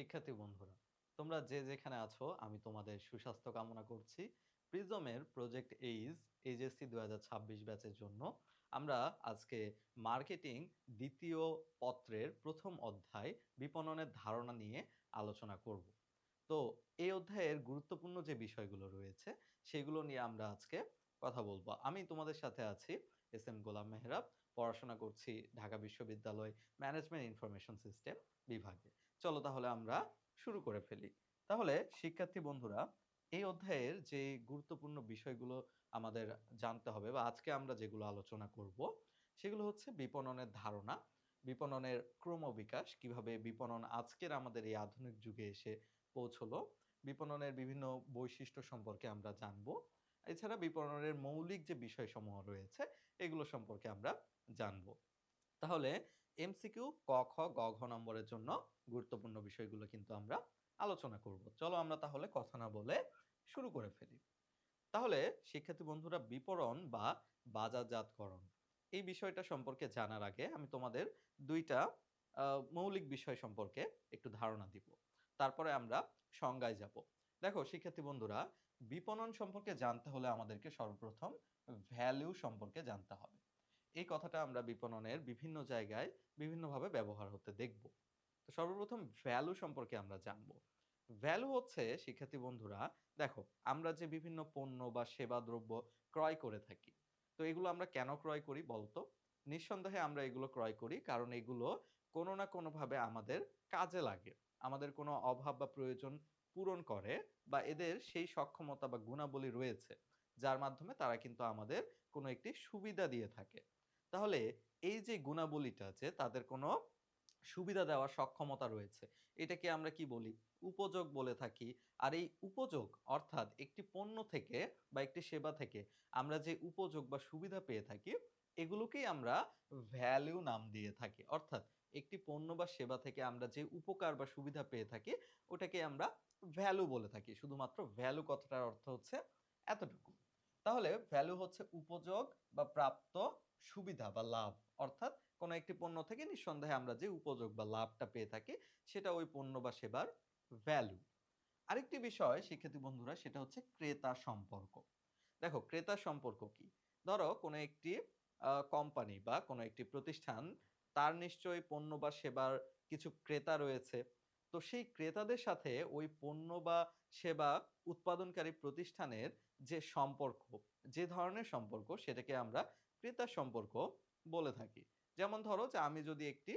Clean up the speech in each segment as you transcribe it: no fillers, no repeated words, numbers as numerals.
শিক্ষার্থী বন্ধুরা, তোমরা যে যেখানে আছো আমি তোমাদের সুস্বাস্থ্য কামনা করছি। প্রিজমের প্রজেক্ট এইজ এইচএসসি ২০২৬ ব্যাচের জন্য আমরা আজকে মার্কেটিং দ্বিতীয় পত্রের প্রথম অধ্যায় বিপণনের ধারণা নিয়ে আলোচনা করব। তো এই অধ্যায়ের গুরুত্বপূর্ণ যে বিষয়গুলো রয়েছে সেগুলো নিয়ে আমরা আজকে কথা বলবো। আমি তোমাদের সাথে আছি এস এম গোলাম মেহরাব, পড়াশোনা করছি ঢাকা বিশ্ববিদ্যালয় ম্যানেজমেন্ট ইনফরমেশন সিস্টেম বিভাগে। চলো তাহলে আমরা শুরু করে ফেলি। তাহলে শিক্ষার্থী বন্ধুরা, এই অধ্যায়ের যে গুরুত্বপূর্ণ বিষয়গুলো আমাদের জানতে হবে বা আজকে আমরা যেগুলো আলোচনা করব সেগুলো হচ্ছে বিপণনের ধারণা, বিপণনের ক্রমবিকাশ, কিভাবে বিপণন আজকের আমাদের এই আধুনিক যুগে এসে পৌঁছলো, বিপণনের বিভিন্ন বৈশিষ্ট্য সম্পর্কে আমরা জানবো। এছাড়া বিপণনের মৌলিক যে বিষয়সমূহ রয়েছে এগুলো সম্পর্কে আমরা জানবো। তাহলে এমসিকিউ ক, খ, গ, ঘ নম্বরের জন্য গুরুত্বপূর্ণ বিষয়গুলো কিন্তু আমরা আলোচনা করব। চলো আমরা তাহলে কথা না বলে শুরু করে ফেলি। তাহলে শিক্ষার্থী বন্ধুরা, বিপণন বা বাজারজাতকরণ এই বিষয়টা সম্পর্কে জানার আগে আমি তোমাদের ২ টা মৌলিক বিষয় সম্পর্কে একটু ধারণা দিব। তারপরে আমরা সংজ্ঞায় যাব। দেখো শিক্ষার্থী বন্ধুরা, বিপণন সম্পর্কে জানতে হলে আমাদেরকে সর্বপ্রথম ভ্যালু সম্পর্কে জানতে হবে। এই কথাটা আমরা বিপণনের বিভিন্ন জায়গায় বিভিন্নভাবে ব্যবহার হতে দেখব। তো সর্বপ্রথম ভ্যালু সম্পর্কে আমরা জানব। ভ্যালু হচ্ছে শিক্ষার্থী বন্ধুরা, দেখো আমরা যে বিভিন্ন পণ্য বা সেবা দ্রব্য ক্রয় করে থাকি, তো এগুলো আমরা কেন ক্রয় করি বলতো? নিঃসন্দেহে আমরা এগুলো ক্রয় করি কারণ এগুলো কোনো না কোনোভাবে আমাদের কাজে লাগে, আমাদের কোনো অভাব বা প্রয়োজন পূরণ করে, বা এদের সেই সক্ষমতা বা গুণাবলী রয়েছে যার মাধ্যমে তারা কিন্তু আমাদের কোনো একটি সুবিধা দিয়ে থাকে। তাহলে এই যে গুণাবলীটা আছে তাদের কোনো সুবিধা দেওয়ার সক্ষমতা রয়েছে, এটাকে আমরা কি বলি? উপযোগ বলে থাকি। আর এই উপযোগ অর্থাৎ একটি পণ্য থেকে বা একটি সেবা থেকে আমরা যে উপযোগ বা সুবিধা পেয়ে থাকি এগুলোকেই আমরা ভ্যালু নাম দিয়ে থাকি। অর্থাৎ একটি পণ্য বা সেবা থেকে আমরা যে উপকার বা সুবিধা পেয়ে থাকি ওটাকে আমরা ভ্যালু বলে থাকি। শুধুমাত্র ভ্যালু কথাটার অর্থ হচ্ছে এতটুকু। তাহলে ভ্যালু হচ্ছে উপযোগ বা প্রাপ্ত সুবিধা বা লাভ। অর্থাৎ কোনো একটি পণ্য থেকে নিঃসন্দেহে আমরা যে উপযোগ বা লাভটা পেয়ে থাকি সেটা ওই পণ্য বা সেবার ভ্যালু। আরেকটি বিষয় শিক্ষার্থী বন্ধুরা, সেটা হচ্ছে ক্রেতা সম্পর্ক। দেখো ক্রেতা সম্পর্ক কি? ধরো কোনো একটি কোম্পানি বা কোনো একটি প্রতিষ্ঠান, তার নিশ্চয়ই পণ্য বা সেবার কিছু ক্রেতা রয়েছে। তো সেই ক্রেতাদের সাথে ওই পণ্য বা সেবা উৎপাদনকারী প্রতিষ্ঠানের যে সম্পর্ক, যে ধরনের সম্পর্ক সেটাকে আমরা ক্রেতা সম্পর্ক বলে থাকি। যেমন ধরো যে আমি যদি একটি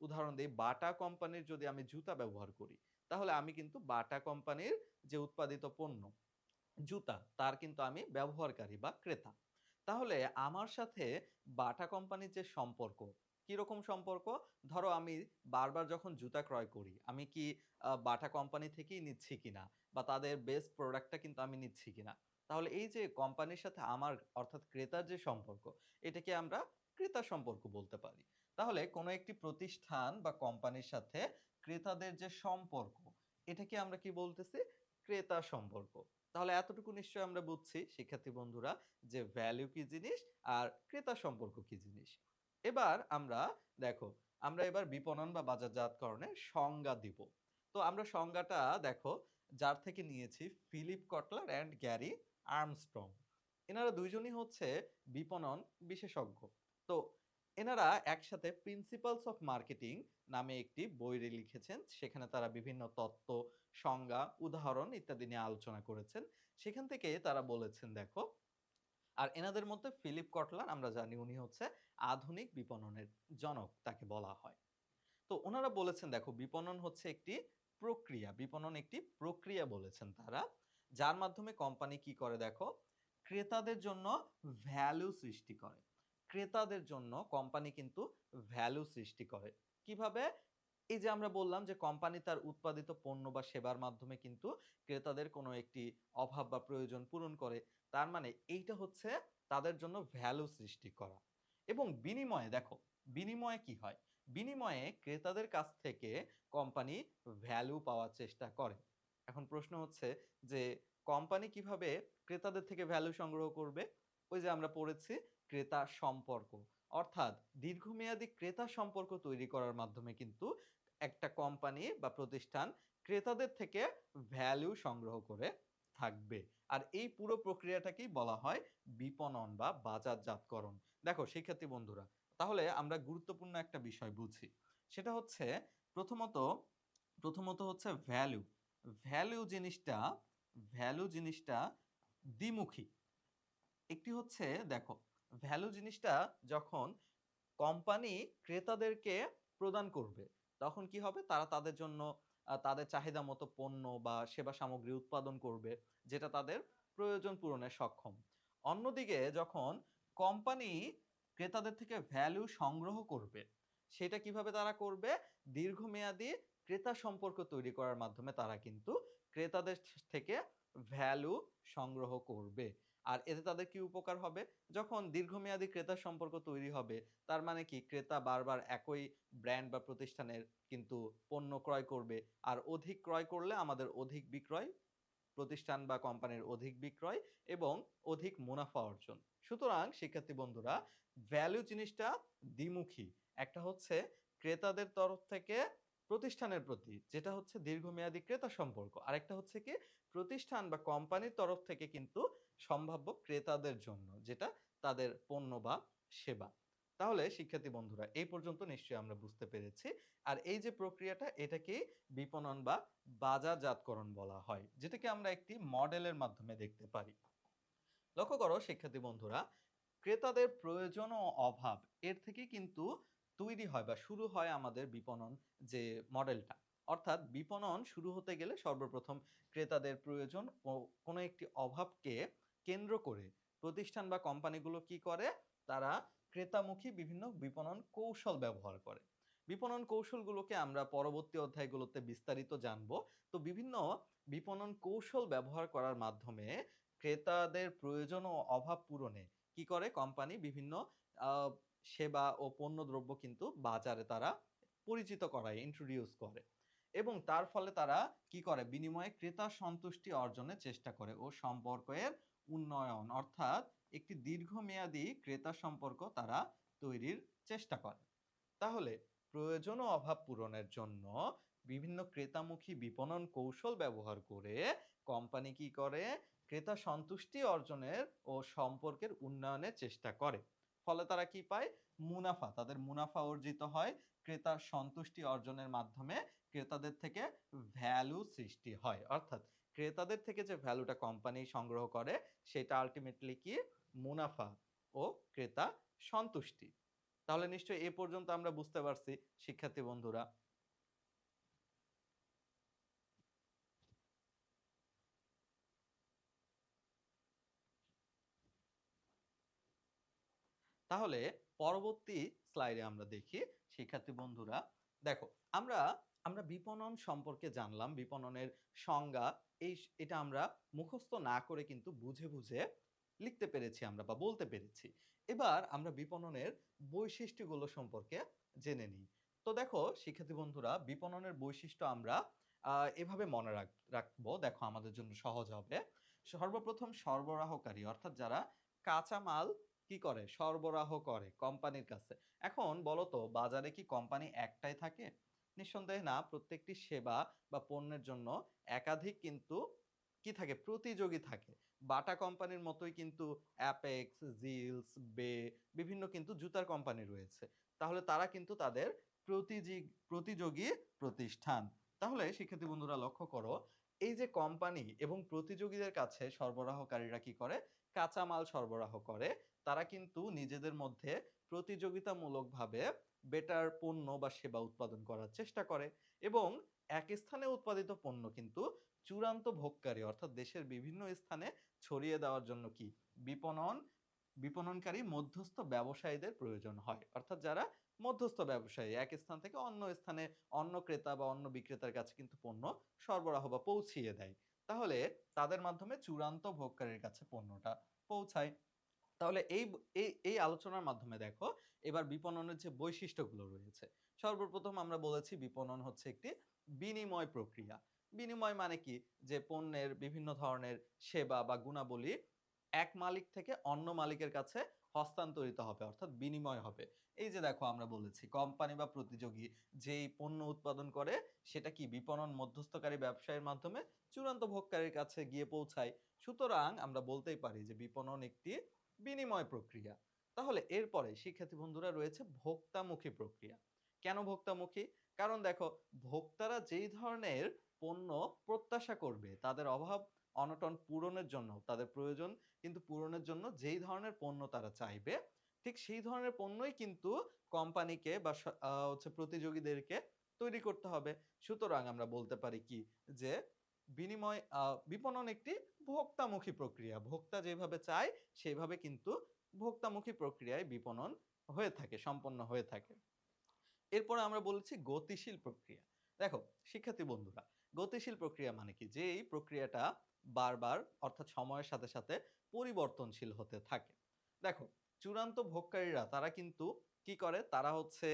উদাহরণ দিই, বাটা কোম্পানির যদি আমি জুতা ব্যবহার করি, তাহলে আমি কিন্তু বাটা কোম্পানির যে উৎপাদিত পণ্য জুতা তার কিন্তু আমি ব্যবহারকারী বা ক্রেতা। তাহলে আমার সাথে বাটা কোম্পানির যে সম্পর্ক, কিরকম সম্পর্ক? ধরো আমি বারবার যখন জুতা ক্রয় করি, আমি কি বাটা কোম্পানি থেকেই নিচ্ছি কিনা বা তাদের বেস্ট প্রোডাক্টটা কিন্তু আমি নিচ্ছি কিনা? তাহলে এই যে কোম্পানির সাথে আমার অর্থাৎ ক্রেতার যে সম্পর্ক, এটাকে আমরা ক্রেতা সম্পর্ক বলতে পারি। তাহলে কোনো একটি প্রতিষ্ঠান বা কোম্পানির সাথে ক্রেতাদের যে সম্পর্ক, এটাকে আমরা কি বলতেছি? ক্রেতা সম্পর্ক। তাহলে এতটুকু নিশ্চয়ই আমরা বুঝছি শিক্ষার্থী বন্ধুরা যে ভ্যালু কি জিনিস আর ক্রেতা সম্পর্ক কি জিনিস। এবার আমরা দেখো, আমরা এবার বিপণন বা বাজারজাতকরণের সংজ্ঞা দিব। তো আমরা সংজ্ঞাটা দেখো যার থেকে নিয়েছি, Philip Kotler and Gary Armstrong. এনারা দুইজনই হচ্ছে বিপণন বিশেষজ্ঞ। তো এনারা একসাথে প্রিন্সিপালস অফ মার্কেটিং নামে একটি বই লিখেছেন। সেখানে তারা বিভিন্ন তত্ত্ব, সংজ্ঞা, উদাহরণ ইত্যাদি নিয়ে আলোচনা করেছেন। সেখান থেকে তারা বলেছেন দেখো, আর এনাদের মধ্যে ফিলিপ কটলার আমরা জানি উনি হচ্ছে আধুনিক বিপণনের জনক তাকে বলা হয়। তো ওনারা বলেছেন দেখো, বিপণন হচ্ছে একটি প্রক্রিয়া, বিপণন একটি প্রক্রিয়া বলেছেন তারা, যার মাধ্যমে কোম্পানি কি করে দেখো, ক্রেতাদের জন্য ভ্যালু সৃষ্টি করে। ক্রেতাদের জন্য কোম্পানি কিন্তু ভ্যালু সৃষ্টি করে কিভাবে? এই যে আমরা বললাম যে কোম্পানি তার উৎপাদিত পণ্য বা সেবার মাধ্যমে কিন্তু ক্রেতাদের কোনো একটি অভাব বা প্রয়োজন পূরণ করে। তার মানে এইটা হচ্ছে তাদের জন্য ভ্যালু সৃষ্টি করা। এবং বিনিময়ে দেখো, বিনিময়ে কি হয়? বিনিময়ে ক্রেতাদের কাছ থেকে কোম্পানি ভ্যালু পাওয়ার চেষ্টা করে। এখন প্রশ্ন হচ্ছে যে কোম্পানি কিভাবে ক্রেতাদের থেকে ভ্যালু সংগ্রহ করবে? ওই যে আমরা পড়েছি ক্রেতা সম্পর্ক, অর্থাৎ দীর্ঘমেয়াদী ক্রেতা সম্পর্ক তৈরি করার মাধ্যমে কিন্তু একটা কোম্পানি বা প্রতিষ্ঠান ক্রেতাদের থেকে ভ্যালু সংগ্রহ করে থাকবে। আর এই পুরো প্রক্রিয়াটাকেই বলা হয় বিপণন বা বাজারজাতকরণ। দেখো শিক্ষার্থী বন্ধুরা, তাহলে আমরা গুরুত্বপূর্ণ একটা বিষয় বুঝি। সেটা হচ্ছে প্রথমত প্রথমত হচ্ছে ভ্যালু। ভ্যালু জিনিসটা ভ্যালু জিনিসটা দ্বিমুখী। একটি হচ্ছে দেখো, ভ্যালু জিনিসটা যখন কোম্পানি ক্রেতাদেরকে প্রদান করবে, তখন কি হবে? তারা তাদের জন্য তাদের চাহিদা মতো পণ্য বা সেবা সামগ্রী উৎপাদন করবে, যেটা তাদের প্রয়োজন পূরণে সক্ষম। অন্যদিকে যখন কোম্পানি ক্রেতাদের থেকে ভ্যালু সংগ্রহ করবে, সেটা কিভাবে তারা করবে? দীর্ঘমেয়াদী ক্রেতা সম্পর্ক তৈরি করার মাধ্যমে তারা কিন্তু ক্রেতাদের থেকে ভ্যালু সংগ্রহ করবে। আর এতে তাদের কি উপকার হবে? যখন দীর্ঘমেয়াদী ক্রেতা সম্পর্ক তৈরি হবে, তার মানে কি? ক্রেতা বারবার একই ব্র্যান্ড বা প্রতিষ্ঠানের কিন্তু পণ্য ক্রয় করবে। আর অধিক ক্রয় করলে আমাদের অধিক বিক্রয়, প্রতিষ্ঠান বা কোম্পানির অধিক বিক্রয় এবং অধিক মুনাফা অর্জন। সুতরাং শিক্ষার্থী বন্ধুরা, ভ্যালু জিনিসটা দ্বিমুখী। একটা হচ্ছে ক্রেতাদের তরফ থেকে প্রতিষ্ঠানের প্রতি, যেটা হচ্ছে দীর্ঘমেয়াদী ক্রেতা সম্পর্ক। আরেকটা হচ্ছে কি? প্রতিষ্ঠান বা কোম্পানির তরফ থেকে কিন্তু সম্ভাব্য ক্রেতাদের জন্য, যেটা তাদের পণ্য বা সেবা। তাহলে শিক্ষার্থী বন্ধুরা, এই পর্যন্ত নিশ্চয়ই আমরা বুঝতে পেরেছি। আর এই যে প্রক্রিয়াটা, এটাকেই বিপণন বা বাজারজাতকরণ বলা হয়, যেটাকে আমরা একটি মডেলের মাধ্যমে দেখতে পারি। লক্ষ্য করো শিক্ষার্থী বন্ধুরা, ক্রেতাদের প্রয়োজন ও অভাব, এর থেকে কিন্তু তৈরি হয় বা শুরু হয় আমাদের বিপণন যে মডেলটা। অর্থাৎ বিপণন শুরু হতে গেলে সর্বপ্রথম ক্রেতাদের প্রয়োজন ও কোনো একটি অভাবকে কেন্দ্র করে প্রতিষ্ঠান বা কোম্পানিগুলো কি করে? তারা ক্রেতামুখী বিভিন্ন বিপণন কৌশল ব্যবহার করে। বিপণন কৌশলগুলোকে আমরা পরবর্তী অধ্যায়গুলোতে বিস্তারিত জানবো। তো বিভিন্ন বিপণন কৌশল ব্যবহার করার মাধ্যমে ক্রেতাদের প্রয়োজন ও অভাব পূরণে কি করে কোম্পানি? বিভিন্ন আহ, সেবা ও পণ্যদ্রব্য কিন্তু বাজারে তারা পরিচিত করায়, ইন্ট্রোডিউস করে। এবং তার ফলে তারা কি করে? বিনিময়ে ক্রেতা সন্তুষ্টি অর্জনের চেষ্টা করে ও সম্পর্কের উন্নয়ন, অর্থাৎ একটি দীর্ঘমেয়াদী ক্রেতা সম্পর্ক তারা তৈরির চেষ্টা করে। তাহলে প্রয়োজন ও অভাব পূরণের জন্য বিভিন্ন ক্রেতামুখী বিপণন কৌশল ব্যবহার করে কোম্পানি কি করে? ক্রেতা সন্তুষ্টি অর্জনের ও সম্পর্কের উন্নয়নের চেষ্টা করে। ফলে তারা কি পায়? মুনাফা। তাদের মুনাফা অর্জিত হয় ক্রেতার সন্তুষ্টি অর্জনের মাধ্যমে। ক্রেতাদের থেকে ভ্যালু সৃষ্টি হয়, অর্থাৎ ক্রেতাদের থেকে যে ভ্যালুটা কোম্পানি সংগ্রহ করে, সেটা আলটিমেটলি কি? মুনাফা ও ক্রেতা সন্তুষ্টি। তাহলে নিশ্চয়ই এ পর্যন্ত আমরা বুঝতে পারছি শিক্ষার্থী বন্ধুরা। তাহলে পরবর্তী স্লাইডে আমরা দেখি শিক্ষার্থী বন্ধুরা, দেখো আমরা আমরা বিপণন সম্পর্কে জানলাম, বিপণনের সংজ্ঞা। এটা আমরা মুখস্থ না করে কিন্তু বুঝে বুঝে লিখতে পেরেছি আমরা বা বলতে পেরেছি। এবার আমরা বিপণনের বৈশিষ্ট্যগুলো সম্পর্কে জেনে নিই। তো দেখো শিক্ষার্থী বন্ধুরা, বিপণনের বৈশিষ্ট্য আমরা এভাবে মনে রাখবো। দেখো আমাদের জন্য সহজ হবে। সর্বপ্রথম সরবরাহকারী, অর্থাৎ যারা কাঁচামাল কি করে? সরবরাহ করে কোম্পানির কাছে। এখন বলো তো, বাজারে কি কোম্পানি একটাই থাকে? নিঃসন্দেহে না। প্রত্যেকটি সেবা বা পণ্যের জন্য একাধিক কিন্তু কি থাকে? প্রতিযোগী থাকে। বাটা কোম্পানির মতোই কিন্তু অ্যাপেক্স, জিলস, বে, বিভিন্ন কিন্তু জুতার কোম্পানি রয়েছে। তাহলে তারা কিন্তু তাদের প্রতিযোগী প্রতিষ্ঠান। তাহলে শিক্ষার্থী বন্ধুরা লক্ষ্য করো, এই যে কোম্পানি এবং প্রতিযোগীদের কাছে সরবরাহকারীরা কি করে? কাঁচামাল সরবরাহ করে। তারা কিন্তু নিজেদের মধ্যে প্রতিযোগিতামূলকভাবে বেটার পণ্য বা সেবা উৎপাদন করার চেষ্টা করে। এবং এক স্থানে উৎপাদিত পণ্য কিন্তু চূড়ান্ত ভোগকারী, অর্থাৎ দেশের বিভিন্ন স্থানে ছড়িয়ে দেওয়ার জন্য কি? বিপণনকারী মধ্যস্থ ব্যবসায়ীদের প্রয়োজন হয়। অর্থাৎ যারা মধ্যস্থ ব্যবসায়ী, এক স্থান থেকে অন্য স্থানে অন্য ক্রেতা বা অন্য বিক্রেতার কাছে কিন্তু পণ্য সরবরাহ বা পৌঁছিয়ে দেয়। তাহলে তাদের মাধ্যমে চূড়ান্ত ভোগকারীর কাছে পণ্যটা পৌঁছায়। তাহলে এই আলোচনার মাধ্যমে দেখো এবার বিপণনের যে বৈশিষ্ট্যগুলো রয়েছে। সর্বপ্রথম আমরা বলেছি বিপণন হচ্ছে একটি বিনিময় প্রক্রিয়া। বিনিময় মানে কি? যে পণ্যের বিভিন্ন ধরনের সেবা বা গুণাবলী এক মালিক থেকে অন্য মালিকের কাছে হস্তান্তরিত হবে, অর্থাৎ বিনিময় হবে। এই যে দেখো আমরা বলেছি কোম্পানি বা প্রতিযোগী যেই পণ্য উৎপাদন করে সেটা কি বিপণন মধ্যস্থকারী ব্যবসায়ীর মাধ্যমে চূড়ান্ত ভোক্তার কাছে গিয়ে পৌঁছায়। সুতরাং আমরা বলতেই পারি যে বিপণন একটি বিনিময় প্রক্রিয়া। তাহলে এরপরে শিক্ষার্থী বন্ধুরা রয়েছে ভোক্তামুখী প্রক্রিয়া। কেন ভোক্তামুখী? কারণ দেখো ভোক্তারা যেই ধরনের পণ্য প্রত্যাশা করবে, তাদের অভাব অনটন পূরণের জন্য, তাদের প্রয়োজন কিন্তু পূরণের জন্য যেই ধরনের পণ্য তারা চাইবে, ঠিক সেই ধরনের পণ্যই কিন্তু কোম্পানিকে বা হচ্ছে প্রতিযোগীদেরকে তৈরি করতে হবে। সুতরাং আমরা বলতে পারি কি যে বিপণন একটি ভোক্তামুখী প্রক্রিয়া। ভোক্তা যেভাবে চায় সেভাবে কিন্তু ভোক্তামুখী প্রক্রিয়ায় বিপণন হয়ে থাকে, সম্পন্ন হয়ে থাকে। এরপরে আমরা বলেছি গতিশীল প্রক্রিয়া। দেখো শিক্ষার্থী বন্ধুরা, গতিশীল প্রক্রিয়া মানে কি? যে এই প্রক্রিয়াটা বারবার অর্থাৎ সময়ের সাথে সাথে পরিবর্তনশীল হতে থাকে। দেখো চূড়ান্ত ভোগকারীরা তারা কিন্তু কি করে? তারা হচ্ছে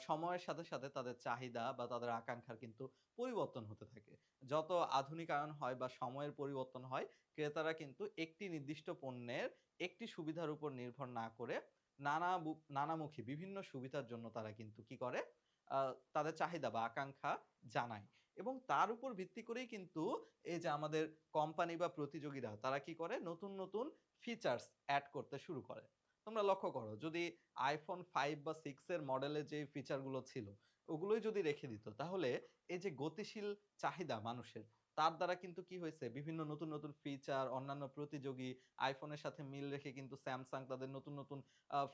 সময়ের সাথে সাথে তাদের চাহিদা বা তাদের আকাঙ্ক্ষার কিন্তু পরিবর্তন হতে থাকে। যত আধুনিকায়ন হয় বা সময়ের পরিবর্তন হয়, ক্রেতারা কিন্তু একটি নির্দিষ্ট পণ্যের একটি সুবিধার উপর নির্ভর না করে নানামুখী বিভিন্ন সুবিধার জন্য তারা কিন্তু কি করে? আ তাদের চাহিদা বা আকাঙ্ক্ষা জানায়। এবং তার উপর ভিত্তি করেই কিন্তু এই যে আমাদের কোম্পানি বা প্রতিযোগীরা তারা কি করে? নতুন, নতুন ফিচারস এড করতে শুরু করে। তোমরা লক্ষ্য করো যদি iPhone 5 বা 6 এর মডেলে যে ফিচার গুলো ছিল, ওগুলোই যদি রেখে দিত তাহলে এই যে গতিশীল চাহিদা মানুষের, তার দ্বারা কিন্তু কি হয়েছে? বিভিন্ন নতুন, নতুন ফিচার অন্যান্য প্রতিযোগী iPhone এর সাথে মিল রেখে কিন্তু Samsung তাদের নতুন, নতুন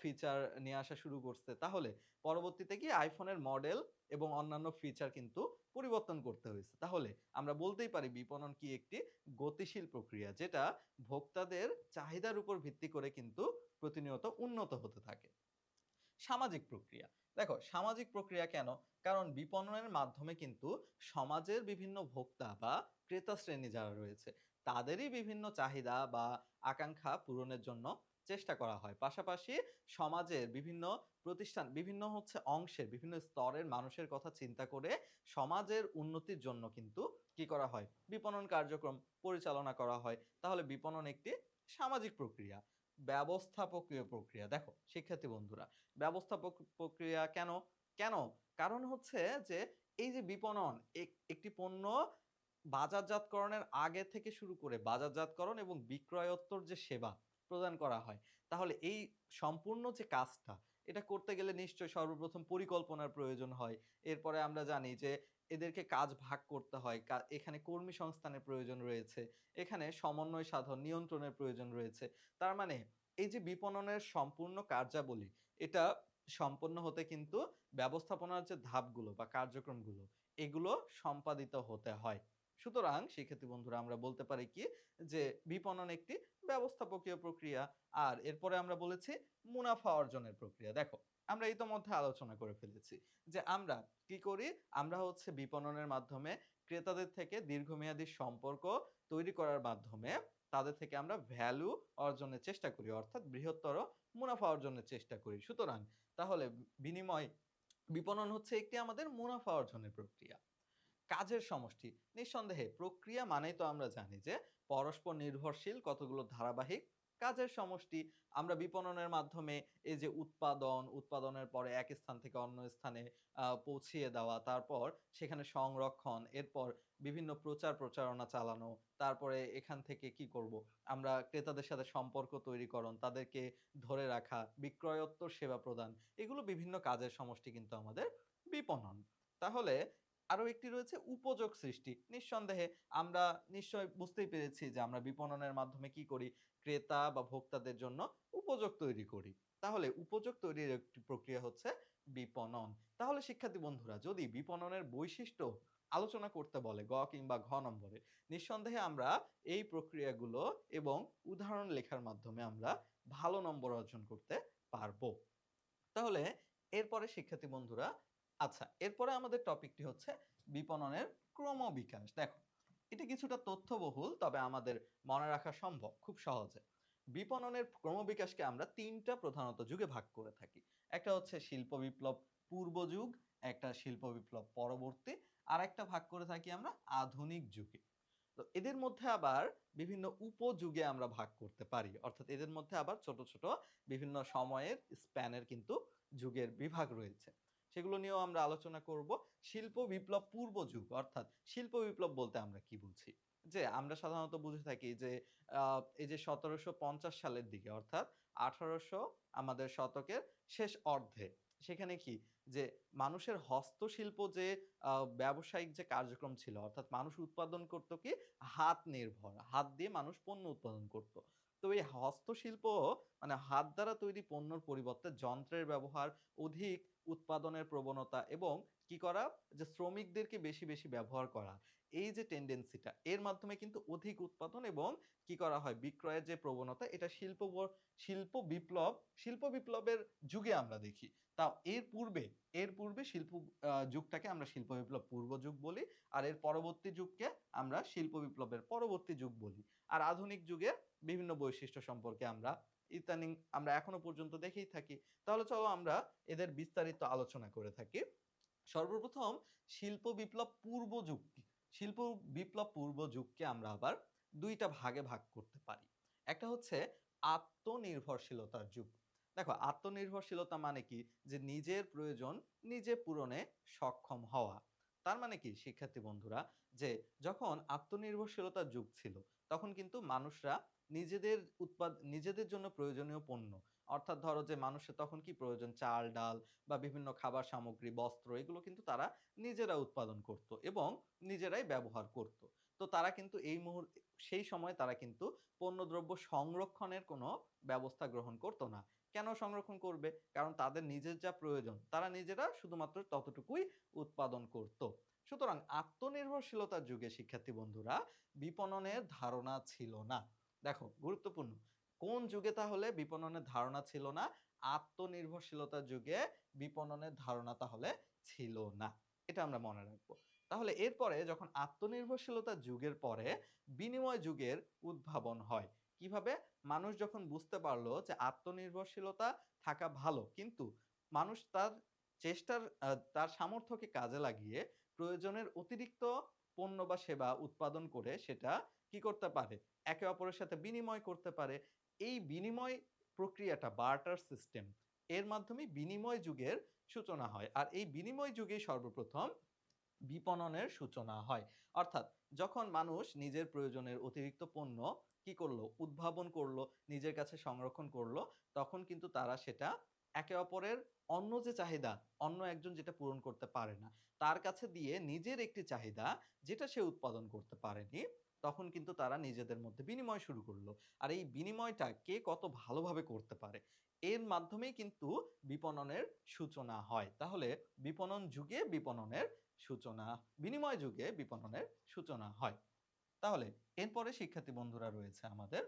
ফিচার নিয়ে আসা শুরু করছে। তাহলে পরবর্তীতে গিয়ে iPhone এর মডেল এবং অন্যান্য ফিচার কিন্তু পরিবর্তন করতে হয়েছে। তাহলে আমরা বলতেই পারি বিপণন কি একটি গতিশীল প্রক্রিয়া যেটা ভোক্তাদের চাহিদার উপর ভিত্তি করে কিন্তু প্রতিনিয়ত উন্নত হতে থাকে। সামাজিক প্রক্রিয়া। দেখো সামাজিক প্রক্রিয়া কেন? কারণ বিপণনের মাধ্যমে কিন্তু সমাজের বিভিন্ন ভোক্তা বা ক্রেতা শ্রেণী যারা রয়েছে তাদেরই বিভিন্ন চাহিদা বা আকাঙ্ক্ষা পূরণের জন্য চেষ্টা করা হয়। পাশাপাশি সমাজের বিভিন্ন প্রতিষ্ঠান বিভিন্ন হচ্ছে অংশের বিভিন্ন স্তরের মানুষের কথা চিন্তা করে সমাজের উন্নতির জন্য কিন্তু কি করা হয়? বিপণন কার্যক্রম পরিচালনা করা হয়। তাহলে বিপণন একটি সামাজিক প্রক্রিয়া। ব্যবস্থাপকীয় প্রক্রিয়া। দেখো শিক্ষার্থী বন্ধুরা, ব্যবস্থাপক প্রক্রিয়া কেন? কেন? কারণ হচ্ছে যে এই যে বিপণন একটি পণ্য বাজারজাতকরণের আগে থেকে শুরু করে বাজারজাতকরণ এবং বিক্রয়োত্তর যে সেবা প্রদান করা হয়, তাহলে এই সম্পূর্ণ যে কাজটা এটা করতে গেলে নিশ্চয়ই সর্বপ্রথম পরিকল্পনার প্রয়োজন হয়। এরপরে আমরা জানি যে এদেরকে কাজ ভাগ করতে হয়। এখানে কর্মী সংস্থানের প্রয়োজন রয়েছে। এখানে সমন্বয় সাধন, নিয়ন্ত্রণের প্রয়োজন রয়েছে। তার মানে এই যে বিপণনের সম্পূর্ণ কার্যাবলী এটা সম্পন্ন হতে কিন্তু ব্যবস্থাপনার যে ধাপগুলো বা কার্যক্রমগুলো এগুলো সম্পাদিত হতে হয়। সুতরাং শিক্ষার্থী বন্ধুরা আমরা বলতে পারি কি যে বিপণন একটি ব্যবস্থাপকীয় প্রক্রিয়া। আর এরপরে আমরা বলেছি মুনাফা অর্জনের প্রক্রিয়া। দেখো আমরা ইতোমধ্যে আলোচনা করে ফেলেছি যে আমরা কি করি? আমরা হচ্ছে বিপণনের মাধ্যমে ক্রেতাদের থেকে দীর্ঘমেয়াদী সম্পর্ক তৈরি করার মাধ্যমে তাদের থেকে আমরা ভ্যালু অর্জনের চেষ্টা করি, অর্থাৎ বৃহত্তর মুনাফা অর্জনের চেষ্টা করি। সুতরাং তাহলে বিনিময় বিপণন হচ্ছে একটি আমাদের মুনাফা অর্জনের প্রক্রিয়া। কাজের সমষ্টি। নিঃসন্দেহে প্রক্রিয়া মানেই তো আমরা জানি যে পরস্পর নির্ভরশীল কতগুলো ধারাবাহিক কাজের সমষ্টি। আমরা বিপণনের মাধ্যমে এই যে উৎপাদনের পরে এক স্থান থেকে অন্য স্থানে পৌঁছিয়ে দেওয়া, তারপর সেখানে সংরক্ষণ, এরপর বিভিন্ন প্রচারণা চালানো, তারপরে এখান থেকে কি করব? আমরা ক্রেতাদের সাথে সম্পর্ক তৈরিকরণ, তাদেরকে ধরে রাখা, বিক্রয়োত্তর সেবা প্রদান, এগুলো বিভিন্ন কাজের সমষ্টি কিন্তু আমাদের বিপণন। তাহলে আরো একটি রয়েছে উপযোগ সৃষ্টি। নিঃসন্দেহে আমরা নিশ্চয়ই বুঝতেই পেরেছি যে আমরা বিপণনের মাধ্যমে কি করি? ক্রেতা বা ভোক্তাদের জন্য উপযোগ তৈরি করি। তাহলে উপযোগ তৈরির একটি প্রক্রিয়া হচ্ছে বিপণন। তাহলে শিক্ষার্থী বন্ধুরা যদি বিপণনের বৈশিষ্ট্য আলোচনা করতে বলে গ কিংবা ঘ নম্বরে, নিঃসন্দেহে আমরা এই প্রক্রিয়াগুলো এবং উদাহরণ লেখার মাধ্যমে আমরা ভালো নম্বর অর্জন করতে পারবো। তাহলে এরপরে শিক্ষার্থী বন্ধুরা, আচ্ছা এরপরে আমাদের টপিকটি হচ্ছে বিপণনের ক্রমবিকাশ। দেখো এটা কিছুটা তথ্যবহুল তবে আমাদের মনে রাখা সম্ভব খুব সহজে। বিপণনের ক্রমবিকাশকে আমরা তিনটা প্রধানত যুগে ভাগ করে থাকি। একটা হচ্ছে শিল্প বিপ্লব পূর্ব যুগ, একটা শিল্প বিপ্লব পরবর্তী, আর একটা ভাগ করে থাকি আমরা আধুনিক যুগে। তো এদের মধ্যে আবার বিভিন্ন উপযুগে আমরা ভাগ করতে পারি। অর্থাৎ এদের মধ্যে আবার ছোট, ছোট বিভিন্ন সময়ের স্প্যানের কিন্তু যুগের বিভাগ রয়েছে। সেগুলো নিয়েও আমরা আলোচনা করব। শিল্প বিপ্লব পূর্ব যুগ অর্থাৎ শিল্প বিপ্লব বলতে আমরা কি বুঝি? যে আমরা সাধারণত বুঝে থাকি যে আ এই যে ১৭৫০ সালের দিকে অর্থাৎ ১৮০০ আমাদের শতকের শেষ অর্ধে সেখানে কি যে মানুষের হস্তশিল্প যে আ ব্যবসায়িক যে কার্যক্রম ছিল অর্থাৎ মানুষ উৎপাদন করত কি হাত নির্ভর। হাত দিয়ে মানুষ পণ্য উৎপাদন করত। তো এই হস্তশিল্প মানে হাত দ্বারা তৈরি পণ্যর পরিবর্তে যন্ত্রের ব্যবহার, অধিক উৎপাদনের প্রবণতা এবং কি করা যে শ্রমিকদেরকে বেশি, বেশি ব্যবহার করা। এই যে টেনডেন্সিটা এর মাধ্যমে কিন্তু অধিক উৎপাদন এবং কি করা হয় বিক্রয়ের যে প্রবণতা এটা শিল্প বিপ্লব, শিল্প বিপ্লবের যুগে আমরা দেখি। তাও এর পূর্বে শিল্প যুগটাকে আমরা শিল্প বিপ্লব পূর্ব যুগ বলি। আর এর পরবর্তী যুগকে আমরা শিল্প বিপ্লবের পরবর্তী যুগ বলি। আর আধুনিক যুগের বিভিন্ন বৈশিষ্ট্য সম্পর্কে ইদানিং আমরা এখনো পর্যন্ত দেখেই থাকি। তাহলে চলো আমরা এদের বিস্তারিত আলোচনা করে থাকি। সর্বপ্রথম শিল্প বিপ্লব পূর্ব যুগ কি? শিল্প বিপ্লব পূর্ব যুগকে আমরা আবার ২ টা ভাগে ভাগ করতে পারি। একটা হচ্ছে আত্মনির্ভরশীলতার যুগ। দেখো আত্মনির্ভরশীলতা মানে কি? যে নিজের প্রয়োজন নিজে পূরণে সক্ষম হওয়া। তার মানে কি শিক্ষার্থী বন্ধুরা? যে যখন আত্মনির্ভরশীলতার যুগ ছিল, তখন কিন্তু মানুষরা নিজেদের জন্য প্রয়োজনীয় পণ্য অর্থাৎ ধরো যে মানুষের তখন কি প্রয়োজন চাল, ডাল বা বিভিন্ন খাবার সামগ্রী, বস্ত্র এগুলো কিন্তু তারা নিজেরা উৎপাদন করত এবং নিজেরাই ব্যবহার করত। তো তারা কিন্তু সেই সময় তারা কিন্তু পণ্যদ্রব্য সংরক্ষণের কোনো ব্যবস্থা গ্রহণ করত না। কেন সংরক্ষণ করবে? কারণ তাদের নিজের যা প্রয়োজন তারা নিজেরা শুধুমাত্র ততটুকুই উৎপাদন করত। সুতরাং আত্মনির্ভরশীলতার যুগে শিক্ষার্থী বন্ধুরা বিপণনের ধারণা ছিল না। দেখো গুরুত্বপূর্ণ। কোন যুগে তাহলে বিপণনের ধারণা ছিল না? আত্মনির্ভরশীলতার যুগে বিপণনের ধারণা তাহলে ছিল না। এটা আমরা মনে রাখবো। তাহলে এরপরে যখন আত্মনির্ভরশীলতার যুগের পরে বিনিময় যুগের উদ্ভাবন হয়। কিভাবে? মানুষ যখন বুঝতে পারলো যে আত্মনির্ভরশীলতা থাকা ভালো। কিন্তু মানুষ তার সামর্থ্যকে কাজে লাগিয়ে প্রয়োজনের অতিরিক্ত পণ্য বা সেবা উৎপাদন করে সেটা কি করতে পারে? একে অপরের সাথে বিনিময় করতে পারে। এই বিনিময় প্রক্রিয়াটা বার্টার সিস্টেম এর মাধ্যমে বিনিময় যুগের সূচনা হয়। আর এই বিনিময় যুগেই সর্বপ্রথম বিপণনের সূচনা হয়। অর্থাৎ যখন মানুষ নিজের প্রয়োজনের অতিরিক্ত পণ্য কি করলো? উদ্ভাবন করলো, নিজের কাছে সংরক্ষণ করলো, তখন কিন্তু তারা সেটা একে অপরের অন্য যে চাহিদা, অন্য একজন যেটা পূরণ করতে পারে না, তার কাছে দিয়ে নিজের একটি চাহিদা যেটা সে উৎপাদন করতে পারেনি, তখন কিন্তু তারা নিজেদের মধ্যে বিনিময় শুরু করলো। আর এই বিনিময়টা কে কত ভালোভাবে করতে পারে, এর মাধ্যমেই কিন্তু বিপণনের সূচনা হয়। তাহলে বিপণন যুগে বিপণনের সূচনা বিনিময় যুগে বিপণনের সূচনা হয়। তাহলে এরপরে শিক্ষার্থী বন্ধুরা রয়েছে আমাদের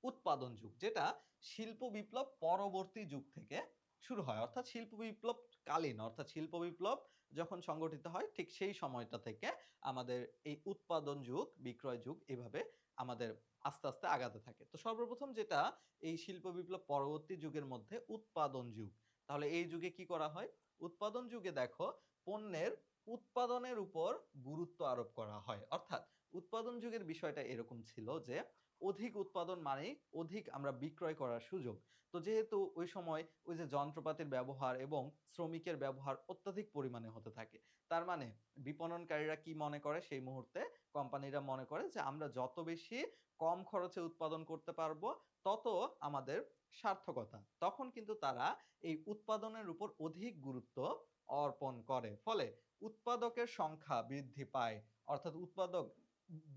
উৎপাদন যুগ যেটা শিল্প বিপ্লব পরবর্তী যুগ থেকে শুরু হয় অর্থাৎ শিল্প বিপ্লব কালীন অর্থাৎ শিল্প বিপ্লব যখন সংগঠিত হয় ঠিক সেই সময়টা থেকে আমাদের এই উৎপাদন যুগ বিক্রয় যুগ এভাবে আমাদের আস্তে আস্তে আগাতে থাকে। তো সর্বপ্রথম যেটা এই শিল্প বিপ্লব পরবর্তী যুগের মধ্যে উৎপাদন যুগ। তাহলে এই যুগে কি করা হয়? উৎপাদন যুগে দেখো পণ্যের উৎপাদনের উপর গুরুত্ব আরোপ করা হয়। অর্থাৎ উৎপাদন যুগের বিষয়টা এরকম ছিল যে অধিক উৎপাদন মানেই অধিক আমরা বিক্রয় করার সুযোগ। তো যেহেতু ওই সময় ওই যে যন্ত্রপাতির ব্যবহার এবং শ্রমিকের ব্যবহার অত্যাধিক পরিমাণে হতে থাকে। তার মানে বিপণনকারীরা কি মনে করে সেই মুহূর্তে কোম্পানিরা মনে করে যে আমরা যত বেশি কম খরচে উৎপাদন করতে পারবো তত আমাদের সার্থকতা। তখন কিন্তু তারা এই উৎপাদনের উপর অধিক গুরুত্ব অর্পণ করে। ফলে উৎপাদকের সংখ্যা বৃদ্ধি পায়। অর্থাৎ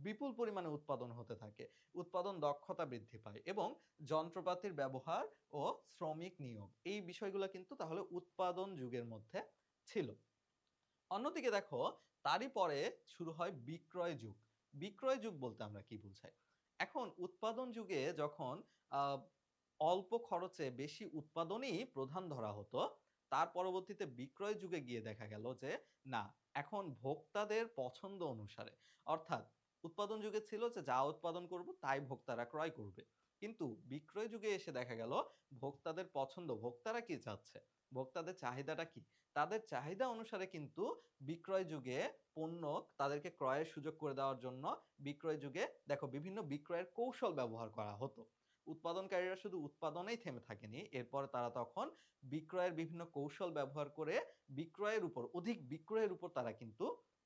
বিপুল পরিমাণে উৎপাদন হতে থাকে। উৎপাদন দক্ষতা বৃদ্ধি পায় এবং যন্ত্রপাতির ব্যবহার ও শ্রমিক নিয়োগ এই বিষয়গুলো কিন্তু তাহলে উৎপাদন যুগের মধ্যে ছিল। অন্যদিকে দেখো তারই পরে শুরু হয় বিক্রয় যুগ। বিক্রয় যুগ বলতে আমরা কি বুঝাই? এখন উৎপাদন যুগে যখন আহ, অল্প খরচে বেশি উৎপাদনই প্রধান ধরা হতো, তার পরবর্তীতে বিক্রয় যুগে গিয়ে দেখা গেল যে না, এখন ভোক্তাদের পছন্দ অনুসারে অর্থাৎ উৎপাদন যুগে ছিল যে যা উৎপাদন করব তাই ভোক্তারা ক্রয় করবে। কিন্তু বিক্রয় যুগে এসে দেখা গেল ভোক্তাদের পছন্দ, ভোক্তারা কি চাচ্ছে, ভোক্তাদের চাহিদাটা কি, তাদের চাহিদা অনুসারে কিন্তু বিক্রয় যুগে পণ্য তাদেরকে ক্রয়ের সুযোগ করে দেওয়ার জন্য বিক্রয় যুগে দেখো বিভিন্ন বিক্রয়ের কৌশল ব্যবহার করা হতো। উৎপাদনকারীরা শুধু উৎপাদনেই থেমে থাকেনি, এরপর তারা তখন বিক্রয়ের বিভিন্ন কৌশল ব্যবহার করে বিক্রয়ের উপর, অধিক বিক্রয়ের উপর তারা কিন্তু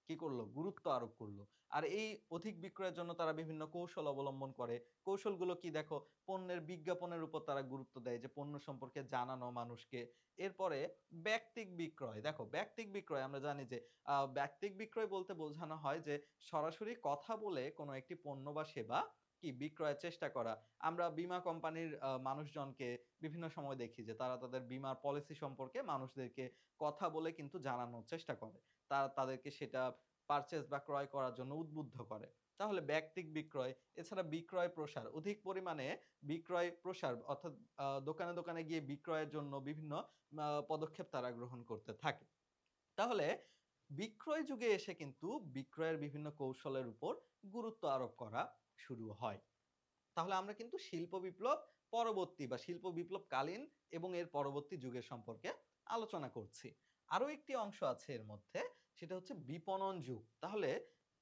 কি করলো, গুরুত্ব আরোপ করলো। আর এই অধিক বিক্রয়ের জন্য তারা বিভিন্ন কৌশল অবলম্বন করে। কৌশলগুলো কি দেখো, পণ্যের বিজ্ঞাপনের উপর তারা গুরুত্ব দেয়, যে পণ্য সম্পর্কে জানানো মানুষকে। এরপরে ব্যক্তিক বিক্রয়, দেখো ব্যক্তিক বিক্রয় আমরা জানি যে ব্যক্তিক বিক্রয় বলতে বোঝানো হয় যে সরাসরি কথা বলে কোনো একটি পণ্য বা সেবা কি বিক্রয়ের চেষ্টা করা। আমরা বীমা কোম্পানির মানুষজনকে বিভিন্ন সময় দেখি যে তারা তাদের বীমার পলিসি সম্পর্কে মানুষদেরকে কথা বলে কিন্তু জানানোর চেষ্টা করে। তারা তাদেরকে সেটা পারচেজ বা ক্রয় করার জন্য উদ্বুদ্ধ করে। তাহলে ব্যক্তিক বিক্রয়, এছাড়া বিক্রয় প্রসার, অধিক পরিমাণে বিক্রয় প্রসার অর্থাৎ দোকানে, দোকানে গিয়ে বিক্রয়ের জন্য বিভিন্ন পদক্ষেপ তারা গ্রহণ করতে থাকে। তাহলে বিক্রয় যুগে এসে কিন্তু বিক্রয়ের বিভিন্ন কৌশলের উপর গুরুত্ব আরোপ করা শুরু হয়। তাহলে আমরা কিন্তু শিল্প বিপ্লব পরবর্তী বা শিল্প বিপ্লবকালীন এবং এর পরবর্তী যুগের সম্পর্কে আলোচনা করছি। আরো একটি অংশ আছে এর মধ্যে, সেটা হচ্ছে বিপণন যুগ। তাহলে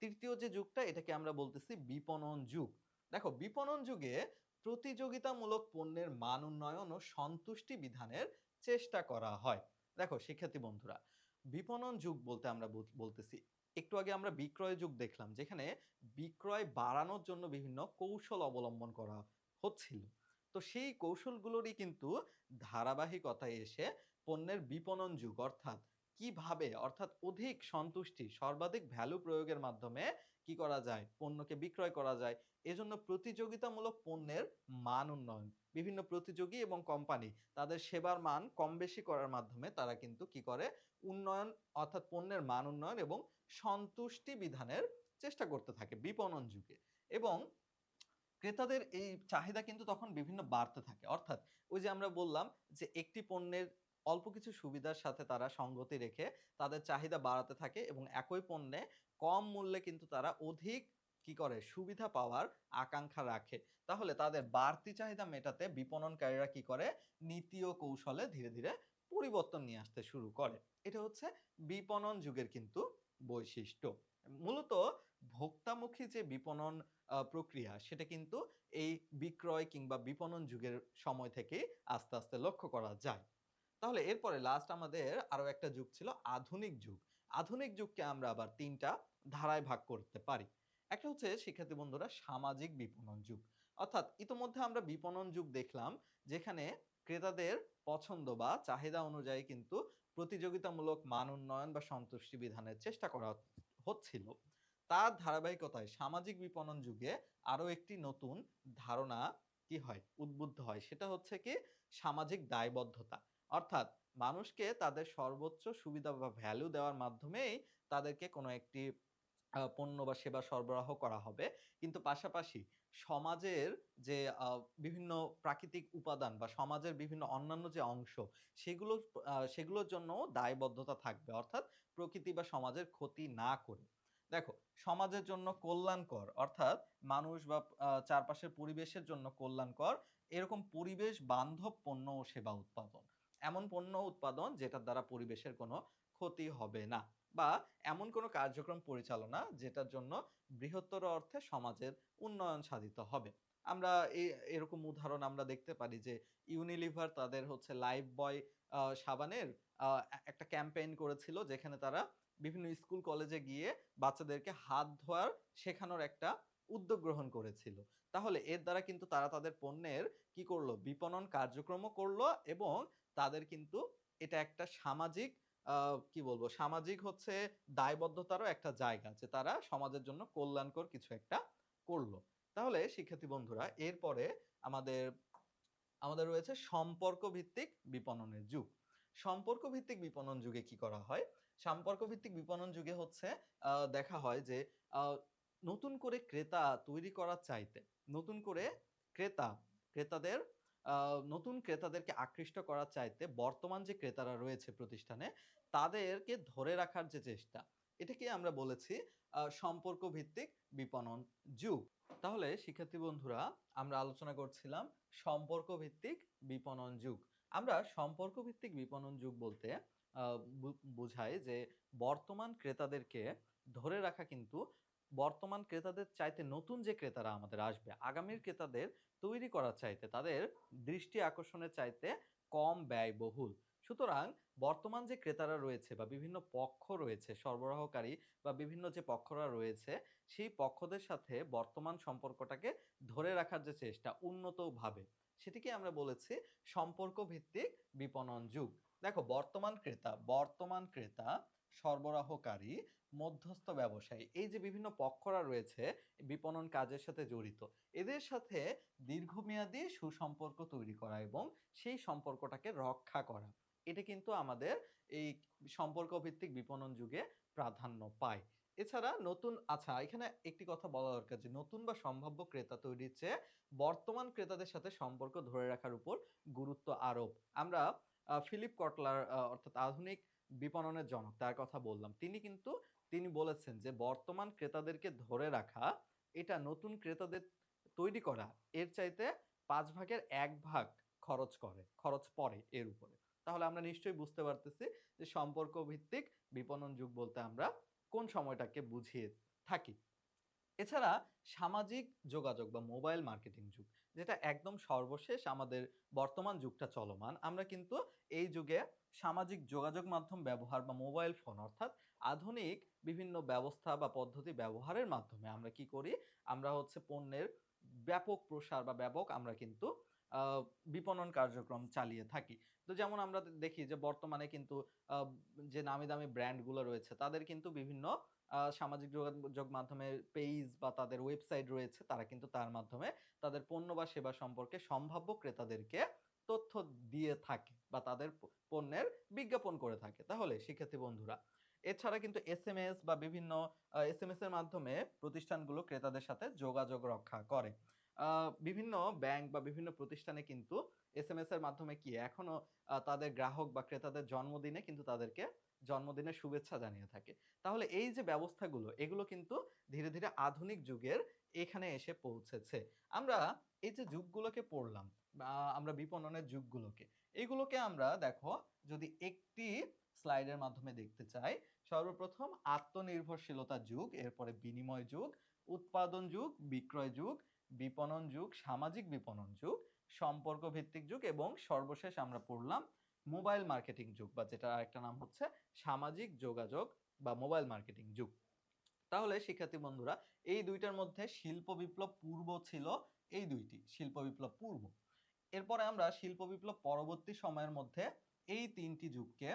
তৃতীয় যে যুগটা, এটাকে আমরা বলতেছি বিপণন যুগ। দেখো বিপণন যুগে প্রতিযোগিতামূলক পণ্যের মান উন্নয়ন ও সন্তুষ্টি বিধানের চেষ্টা করা হয়। দেখো শিক্ষার্থী বন্ধুরা, বিপণন যুগ বলতে আমরা বলতেছি, একটু আগে আমরা বিক্রয় যুগ দেখলাম যেখানে বিক্রয় বাড়ানোর জন্য বিভিন্ন কৌশল অবলম্বন করা হচ্ছিল। তো সেই কৌশলগুলোরই কিন্তু ধারাবাহিকতায় এসে পণ্যের বিপণন যুগ, অর্থাৎ কিভাবে, অর্থাৎ অধিক সন্তুষ্টি, সর্বাধিক ভ্যালু প্রয়োগের মাধ্যমে কি করা যায়, পণ্যকে বিক্রয় করা যায়। এজন্য প্রতিযোগিতামূলক পণ্যের মান উন্নয়ন, বিভিন্ন প্রতিযোগী এবং কোম্পানি তাদের সেবার মান কম বেশি করার মাধ্যমে তারা কিন্তু কি করে, উন্নয়ন অর্থাৎ পণ্যের মান উন্নয়ন এবং সন্তুষ্টি বিধানের চেষ্টা করতে থাকে বিপণন যুগে। এবং ক্রেতাদের এই চাহিদা কিন্তু তখন বিভিন্ন বাড়তে থাকে, অর্থাৎ ওই যে আমরা বললাম যে একটি পণ্যের অল্প কিছু সুবিধার সাথে তারা সঙ্গতি রেখে তাদের চাহিদা বাড়াতে থাকে এবং একই পণ্যে কম মূল্যে কিন্তু তারা অধিক কি করে, সুবিধা পাওয়ার আকাঙ্ক্ষা রাখে। তাহলে তাদের বাড়তি চাহিদা মেটাতে বিপণনকারীরা কি করে, নীতি ও কৌশলে ধীরে ধীরে পরিবর্তন নিয়ে আসতে শুরু করে। এটা হচ্ছে বিপণন যুগের কিন্তু বৈশিষ্ট্য। মূলত ভোক্তামুখী যে বিপণন প্রক্রিয়া, সেটা কিন্তু এই বিক্রয় কিংবা বিপণন যুগের সময় থেকে আস্তে আস্তে লক্ষ্য করা যায়। তাহলে এরপরে লাস্ট আমাদের আরো একটা যুগ ছিল আধুনিক যুগ। আধুনিক যুগকে আমরা আবার তিনটা ধারায় ভাগ করতে পারি। একটা হচ্ছে শিক্ষার্থী বন্ধুরা সামাজিক বিপণন যুগ, অর্থাৎ ইতোমধ্যে আমরা বিপণন যুগ দেখলাম যেখানে ক্রেতাদের পছন্দ বা চাহিদা অনুযায়ী কিন্তু প্রতিযোগিতামূলক মান উন্নয়ন বা সন্তুষ্টি বিধানের চেষ্টা করা হচ্ছিল। তার ধারাবাহিকতায় সামাজিক বিপণন যুগে আরো একটি নতুন ধারণা কি হয়, উদ্বুদ্ধ হয়, সেটা হচ্ছে কি সামাজিক দায়বদ্ধতা। অর্থাৎ মানুষকে তাদের সর্বোচ্চ সুবিধা বা ভ্যালু দেওয়ার মাধ্যমেই তাদেরকে কোনো একটি পণ্য বা সেবা সরবরাহ করা হবে। কিন্তু পাশাপাশি সমাজের যে বিভিন্ন প্রাকৃতিক উপাদান বা সমাজের বিভিন্ন অন্যান্য যে অংশ, সেগুলোর জন্যও দায়বদ্ধতা থাকবে। অর্থাৎ প্রকৃতি বা সমাজের ক্ষতি না করে। দেখো সমাজের জন্য কল্যাণকর, অর্থাৎ মানুষ বা চারপাশের পরিবেশের জন্য কল্যাণকর এরকম পরিবেশ বান্ধব পণ্য ও সেবা উৎপাদন। এমন পণ্য উৎপাদন যেটার দ্বারা পরিবেশের কোনো ক্ষতি হবে না, বা এমন কোনো কার্যক্রম পরিচালনা যেটার জন্য বৃহত্তর অর্থে সমাজের উন্নয়ন সাধিত হবে। আমরা এরকম উদাহরণ আমরা দেখতে পারি যে ইউনিলিভার তাদের হচ্ছে লাইফ বয় সাবানের একটা ক্যাম্পেইন করেছিল, যেখানে তারা বিভিন্ন স্কুল কলেজে গিয়ে বাচ্চাদেরকে হাত ধোয়ার শেখানোর একটা উদ্যোগ গ্রহণ করেছিল। তাহলে এর দ্বারা কিন্তু তারা তাদের পণ্যের কি করলো, বিপণন কার্যক্রমও করলো এবং তাদের কিন্তু এটা একটা সামাজিক কি বলবো, সামাজিক হচ্ছে দায়বদ্ধতারও একটা জায়গা, যে তারা সমাজের জন্য কল্যাণকর কিছু একটা করলো। তাহলে শিক্ষার্থী বন্ধুরা এরপরে আমাদের আমাদের রয়েছে সম্পর্ক ভিত্তিক বিপণনের যুগ। সম্পর্ক ভিত্তিক বিপণন যুগে কি করা হয়, সম্পর্ক ভিত্তিক বিপণন যুগে হচ্ছে দেখা হয় যে আহ, নতুন করে ক্রেতা তৈরি করার চাইতে, নতুন করে ক্রেতা ক্রেতাদের নতুন ক্রেতাদেরকে আকৃষ্ট করার চাইতে বর্তমান যে ক্রেতারা রয়েছে প্রতিষ্ঠানে তাদেরকে ধরে রাখার যে চেষ্টা, এটাকে আমরা বলেছি সম্পর্ক ভিত্তিক বিপণন যুগ। তাহলে শিক্ষার্থী বন্ধুরা, আমরা আলোচনা করছিলাম সম্পর্ক ভিত্তিক বিপণন যুগ। আমরা সম্পর্ক ভিত্তিক বিপণন যুগ বলতে বোঝায় যে বর্তমান ক্রেতাদেরকে ধরে রাখা কিন্তু বর্তমান ক্রেতাদের চাইতে নতুন যে ক্রেতারা আমাদের আসবে, আগামীর ক্রেতাদের তৈরি করার চাইতে, তাদের দৃষ্টি আকর্ষণের চাইতে কম ব্যয়বহুল। সুতরাং বর্তমান যে ক্রেতারা রয়েছে বা বিভিন্ন পক্ষ রয়েছে সরবরাহকারী বা বিভিন্ন যে পক্ষরা রয়েছে, সেই পক্ষদের সাথে বর্তমান সম্পর্কটাকে ধরে রাখার যে চেষ্টা উন্নতভাবে, সেটিকে আমরা বলেছি সম্পর্ক ভিত্তিক বিপণন যুগ। দেখো, বর্তমান ক্রেতা সরবরাহকারী মধ্যস্থ ব্যবসায়ী, এই যে বিভিন্ন পক্ষরা রয়েছে বিপণন কাজের সাথে জড়িত, এদের সাথে দীর্ঘমেয়াদী সুসম্পর্ক তৈরি করা এবং সেই সম্পর্কটাকে রক্ষা করা, এটা কিন্তু আমাদের এই সম্পর্ক ভিত্তিক বিপণন যুগে প্রাধান্য পায়। এছাড়া এখানে একটি কথা বলা দরকার যে নতুন বা সম্ভাব্য ক্রেতা তৈরির চেয়ে বর্তমান ক্রেতাদের সাথে সম্পর্ক ধরে রাখার উপর গুরুত্ব আরোপ। আমরা ফিলিপ কটলার, অর্থাৎ আধুনিক বিপণনের জনক, তার কথা বললাম। তিনি বলেছেন যে বর্তমান ক্রেতাদেরকে ধরে রাখা এটা নতুন ক্রেতাদের তৈরি করা এর চাইতে ৫ ভাগের ১ ভাগ খরচ পড়ে এর উপরে। তাহলে আমরা নিশ্চয়ই বুঝতে পারতেছি যে সম্পর্ক ভিত্তিক বিপণন যুগ বলতে আমরা কোন সময়টাকে বুঝিয়ে থাকি। এছাড়া সামাজিক যোগাযোগ বা মোবাইল মার্কেটিং যুগ, যেটা একদম সর্বশেষ আমাদের বর্তমান যুগটা চলমান, আমরা কিন্তু এই যুগে সামাজিক যোগাযোগ মাধ্যম ব্যবহার বা মোবাইল ফোন, অর্থাৎ আধুনিক বিভিন্ন ব্যবস্থা বা পদ্ধতি ব্যবহারের মাধ্যমে আমরা কি করি, আমরা হচ্ছে পণ্যের ব্যাপক প্রসার বা ব্যাপক আমরা কিন্তু বিপণন কার্যক্রম চালিয়ে থাকি। তো যেমন আমরা দেখি যে বর্তমানে কিন্তু যে নামি দামি ব্র্যান্ডগুলো রয়েছে তাদের কিন্তু বিভিন্ন সামাজিক যোগাযোগ মাধ্যমে পেজ বা তাদের ওয়েবসাইট রয়েছে, তারা কিন্তু তার মাধ্যমে তাদের পণ্য বা সেবা সম্পর্কে সম্ভাব্য ক্রেতাদেরকে তথ্য দিয়ে থাকে বা তাদের পণ্যের বিজ্ঞাপন করে থাকে। তাহলে শিক্ষার্থী বন্ধুরা, এছাড়া কিন্তু এসএমএস বা বিভিন্ন এসএমএস এর মাধ্যমে প্রতিষ্ঠানগুলো ক্রেতাদের সাথে যোগাযোগ রক্ষা করে। বিভিন্ন ব্যাংক বা বিভিন্ন প্রতিষ্ঠানে কিন্তু এসএমএস এর মাধ্যমে কি এখনো তাদের গ্রাহক বা ক্রেতাদের জন্মদিনে কিন্তু তাদেরকে জন্মদিনের শুভেচ্ছা জানিয়ে থাকে। তাহলে এই যে ব্যবস্থাগুলো, এগুলো কিন্তু ধীরে ধীরে আধুনিক যুগের এখানে এসে পৌঁছেছে। আমরা এই যে যুগগুলোকে পড়লাম, বা আমরা বিপণনের যুগগুলোকে, এগুলোকে আমরা দেখো যদি একটি স্লাইডের মাধ্যমে দেখতে চাই, সর্বপ্রথম আত্মনির্ভরশীলতা যুগ, এরপরে বিনিময় যুগ, উৎপাদন যুগ, বিক্রয় যুগ, বিপণন যুগ, সামাজিক বিপণন যুগ, সম্পর্ক ভিত্তিক যুগ এবং সর্বশেষ আমরা পড়লাম মোবাইল মার্কেটিং যুগ, বা যেটা আরেকটা নাম হচ্ছে সামাজিক যোগাযোগ বা মোবাইল মার্কেটিং যুগ। তাহলে শিক্ষার্থী বন্ধুরা, এই দুইটার মধ্যে শিল্প বিপ্লব পূর্ব ছিল এই দুইটি, শিল্প বিপ্লব পূর্ব। এরপরে আমরা শিল্প বিপ্লব পরবর্তী সময়ের মধ্যে এই তিনটি যুগকে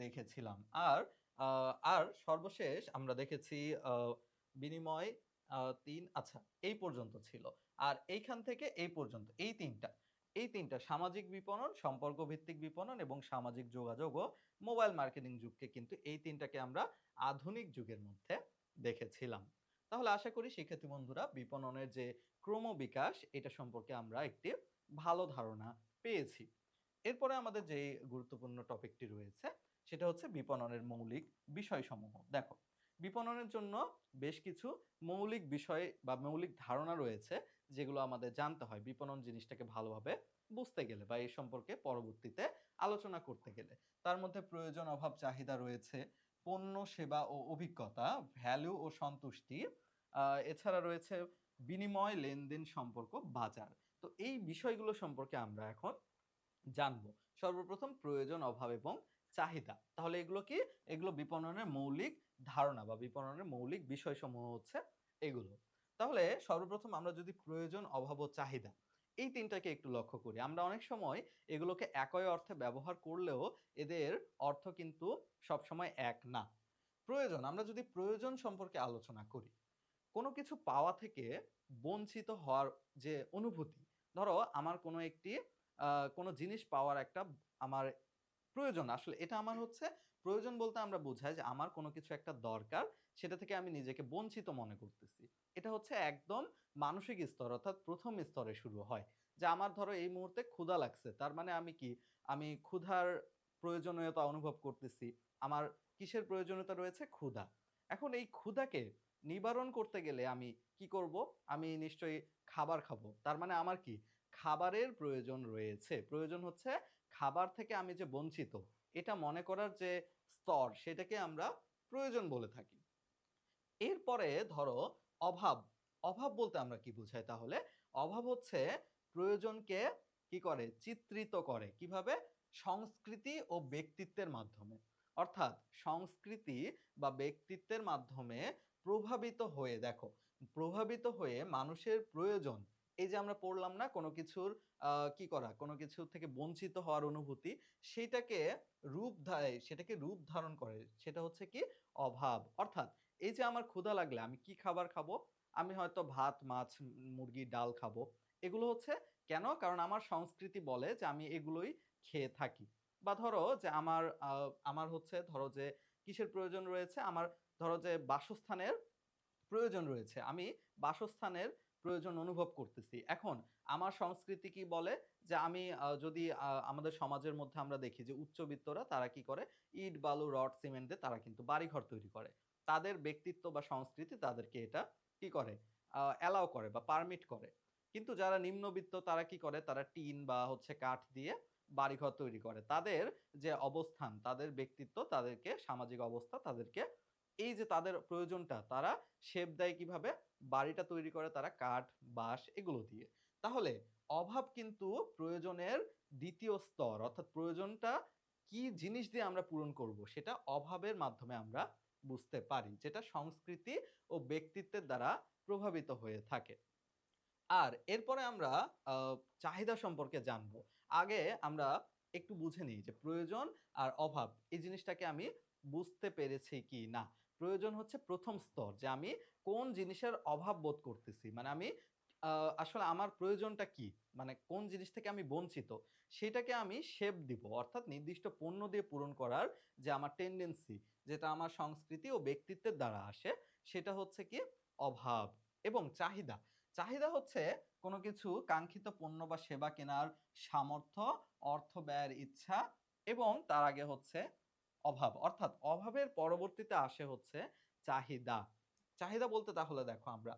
দেখেছিলাম। আর সর্বশেষ আমরা দেখেছি বিনিময় ৩, আচ্ছা এই পর্যন্ত ছিল। আর এইখান থেকে এই পর্যন্ত এই তিনটা সামাজিক বিপণন, সম্পর্ক ভিত্তিক বিপণন এবং সামাজিক যোগাযোগ ও মোবাইল মার্কেটিং যুগকে কিন্তু এই তিনটাকে আমরা আধুনিক যুগের মধ্যে দেখেছিলাম। তাহলে আশা করি শিক্ষার্থী বন্ধুরা, বিপণনের যে ক্রমবিকাশ এটা সম্পর্কে আমরা একটি ভালো ধারণা পেয়েছি। এরপরে আমাদের যে গুরুত্বপূর্ণ টপিকটি রয়েছে সেটা হচ্ছে বিপণনের মৌলিক বিষয়সমূহ। দেখো, বিপণনের জন্য বেশ কিছু মৌলিক বিষয় বা মৌলিক ধারণা রয়েছে যেগুলো আমাদের জানতে হয় বিপণন জিনিসটাকে ভালোভাবে বুঝতে গেলে বা এই সম্পর্কে পরবর্তীতে আলোচনা করতে গেলে। তার মধ্যে প্রয়োজন, অভাব, চাহিদা রয়েছে, পণ্য, সেবা ও অভিজ্ঞতা, ভ্যালু ও সন্তুষ্টি, এছাড়া রয়েছে বিনিময়, লেনদেন, সম্পর্ক, বাজার। তো এই বিষয়গুলো সম্পর্কে আমরা এখন জানবো। সর্বপ্রথম প্রয়োজন, অভাব এবং চাহিদা। তাহলে এগুলো কি? এগুলো বিপণনের মৌলিক ধারণা বা বিপণনের মৌলিক বিষয়সমূহ হচ্ছে এগুলো। তাহলে সর্বপ্রথম আমরা যদি প্রয়োজন, অভাব ও চাহিদা এই তিনটাকে একটু লক্ষ্য করি, আমরা অনেক সময় এগুলোকে একই অর্থে ব্যবহার করলেও এদের অর্থ কিন্তু সবসময় এক না। প্রয়োজন, আমরা যদি প্রয়োজন সম্পর্কে আলোচনা করি, কোনো কিছু পাওয়া থেকে বঞ্চিত হওয়ার যে অনুভূতি, ধরো আমার কোনো জিনিস পাওয়ার একটা আমার প্রয়োজন, আসলে এটা আমার হচ্ছে প্রয়োজন বলতে আমরা বোঝাই যে আমার কোনো কিছু একটা দরকার, সেটা থেকে আমি নিজেকে বঞ্চিত মনে করতেছি। এটা হচ্ছে একদম মানসিক স্তর, অর্থাৎ প্রথম স্তরে শুরু হয় যে আমার ধরো এই মুহূর্তে ক্ষুধা লাগছে, তার মানে আমি ক্ষুধার প্রয়োজনীয়তা অনুভব করতেছি। আমার কিসের প্রয়োজনীয়তা রয়েছে? ক্ষুধা। এখন এই ক্ষুধাকে নিবারণ করতে গেলে আমি কি করব? আমি নিশ্চয়ই খাবার খাবো। তার মানে আমার কি? খাবারের প্রয়োজন রয়েছে। প্রয়োজন হচ্ছে খাবার থেকে আমি যে বঞ্চিত, এটা মনে করার যে স্তর, সেটাকে আমরা প্রয়োজন বলে থাকি। এরপরে ধরো অভাব। অভাব বলতে আমরা কি বুঝাই তাহলে? অভাব হচ্ছে প্রয়োজনকে কি করে? চিত্রিত করে। কিভাবে? সংস্কৃতি ও ব্যক্তিত্বের মাধ্যমে। অর্থাৎ সংস্কৃতি বা ব্যক্তিত্বের মাধ্যমে প্রভাবিত হয়ে দেখো, প্রভাবিত হয়ে মানুষের প্রয়োজন, এই যে আমরা পড়লাম না কোনো কিছুর কি করা? কোনো কিছু থেকে বঞ্চিত হওয়ার অনুভূতি, সেইটাকে সেটাকে রূপ ধারণ করে। সেটা হচ্ছে কি? অভাব। অর্থাৎ এই যে আমার ক্ষুধা লাগলে আমি কি খাবার খাবো? আমি হয়তো ভাত, মাছ, মুরগি, ডাল খাবো। এগুলো হচ্ছে কেন? কারণ আমার সংস্কৃতি বলে যে আমি এগুলোই খেয়ে থাকি। বা ধরো যে আমার হচ্ছে ধরো যে কিসের প্রয়োজন রয়েছে? আমার ধরো যে বাসস্থানের প্রয়োজন রয়েছে। আমি বাসস্থানের প্রয়োজন অনুভব করতেছি। এখন আমার সংস্কৃতি কি বলে? যে আমি যদি আমাদের সমাজের মধ্যে আমরা দেখি যে উচ্চবিত্তরা তারা কি করে? ইট, বালু, রড, সিমেন্ট দিয়ে তারা কিন্তু বাড়িঘর তৈরি করে। তাদের ব্যক্তিত্ব বা সংস্কৃতি তাদেরকে এটা কি করে? অ্যালাও করে বা পারমিট করে। কিন্তু যারা নিম্নবিত্ত তারা কি করে? তারা টিন বা হচ্ছে কাঠ দিয়ে বাড়িঘর তৈরি করে। তাদের যে অবস্থান, তাদের ব্যক্তিত্ব, তাদেরকে সামাজিক অবস্থা তাদেরকে এই যে তাদের প্রয়োজনটা তারা শেপ দেয় কিভাবে? বাড়িটা তৈরি করে তারা কাঠ, বাঁশ এগুলো দিয়ে। তাহলে অভাব কিন্তু প্রয়োজনের ২য় স্তর। অর্থাৎ প্রয়োজনটা কি জিনিস দিয়ে আমরা পূরণ করব সেটা অভাবের মাধ্যমে আমরা বুঝতে পারি। যেটা সংস্কৃতি ও ব্যক্তিত্বের দ্বারা প্রভাবিত হয়ে থাকে। আর এরপরে আমরা আ চাহিদা সম্পর্কে জানবো। আগে আমরা একটু বুঝে নিই যে প্রয়োজন আর অভাব এই জিনিসটাকে আমি বুঝতে পেরেছি কি না। প্রয়োজন হচ্ছে ১ম স্তর যে আমি কোন জিনিসের অভাব বোধ করতেছি। মানে আমি আ আসলে আমার প্রয়োজনটা কি? মানে কোন জিনিস থেকে আমি বঞ্চিত সেটাকে আমি শেপ দিব। অর্থাৎ নির্দিষ্ট পণ্য দিয়ে পূরণ করার যে আমার টেনডেন্সি, যেটা আমার সংস্কৃতি ও ব্যক্তিত্বের দ্বারা আসে সেটা হচ্ছে কি? অভাব। এবং চাহিদা। চাহিদা হচ্ছে কোনো কিছু কাঙ্ক্ষিত পণ্য বা সেবা কেনার সামর্থ্য, অর্থ ব্যয়ের ইচ্ছা এবং তার আগে হচ্ছে অভাব। অর্থাৎ অভাবের পরবর্তীতে আসে হচ্ছে চাহিদা। চাহিদা বলতে তাহলে দেখো আমরা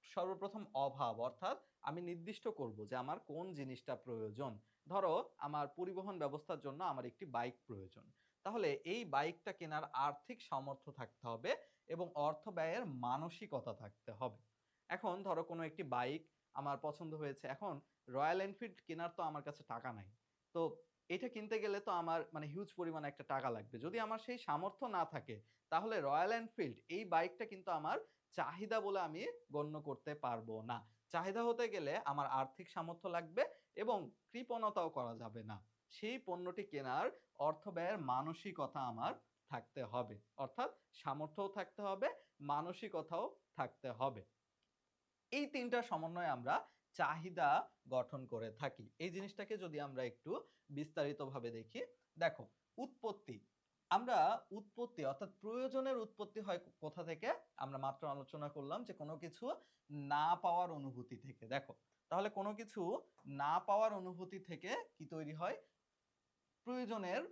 সর্বপ্রথম অভাব অর্থাৎ আমি নির্দিষ্ট করব যে আমার কোন জিনিসটা প্রয়োজন। ধরো আমার পরিবহন ব্যবস্থার জন্য আমার একটি বাইক প্রয়োজন। তাহলে এই বাইকটা কেনার আর্থিক সামর্থ্য থাকতে হবে এবং অর্থ ব্যয়ের মানসিকতা থাকতে হবে। এখন ধরো কোনো একটি বাইক আমার পছন্দ হয়েছে। এখন রয়্যাল এনফিল্ড কেনার তো আমার কাছে টাকা নাই। তো এটা কিনতে গেলে তো আমার মানে হিউজ পরিমাণে একটা টাকা লাগবে। যদি আমার সেই সামর্থ্য না থাকে, তাহলে রয়্যাল এনফিল্ড এই বাইকটা কিন্তু আমার চাহিদা বলে আমি গণ্য করতে পারবো না। চাহিদা হতে গেলে আমার আর্থিক সামর্থ্য লাগবে এবং কৃপণতাও করা যাবে না। সেই পণ্যটি কেনার অর্থ ব্যয়ের মানসিকতা আমার থাকতে হবে। অর্থাৎ সামর্থ্যও থাকতে হবে, মানসিকতাও থাকতে হবে। এই ৩ টার সমন্বয়ে আমরা চাহিদা গঠন করে থাকি। এই জিনিসটাকে যদি আমরা একটু বিস্তারিতভাবে দেখি, দেখো উৎপত্তি। আমরা উৎপত্তি অর্থাৎ প্রয়োজনের উৎপত্তি হয় কোথা থেকে? আমরা মাত্র আলোচনা করলাম যে কোনো কিছু না পাওয়ার অনুভূতি থেকে। দেখো, তাহলে কোনো কিছু না পাওয়ার অনুভূতি থেকে কি তৈরি হয়? প্রয়োজনের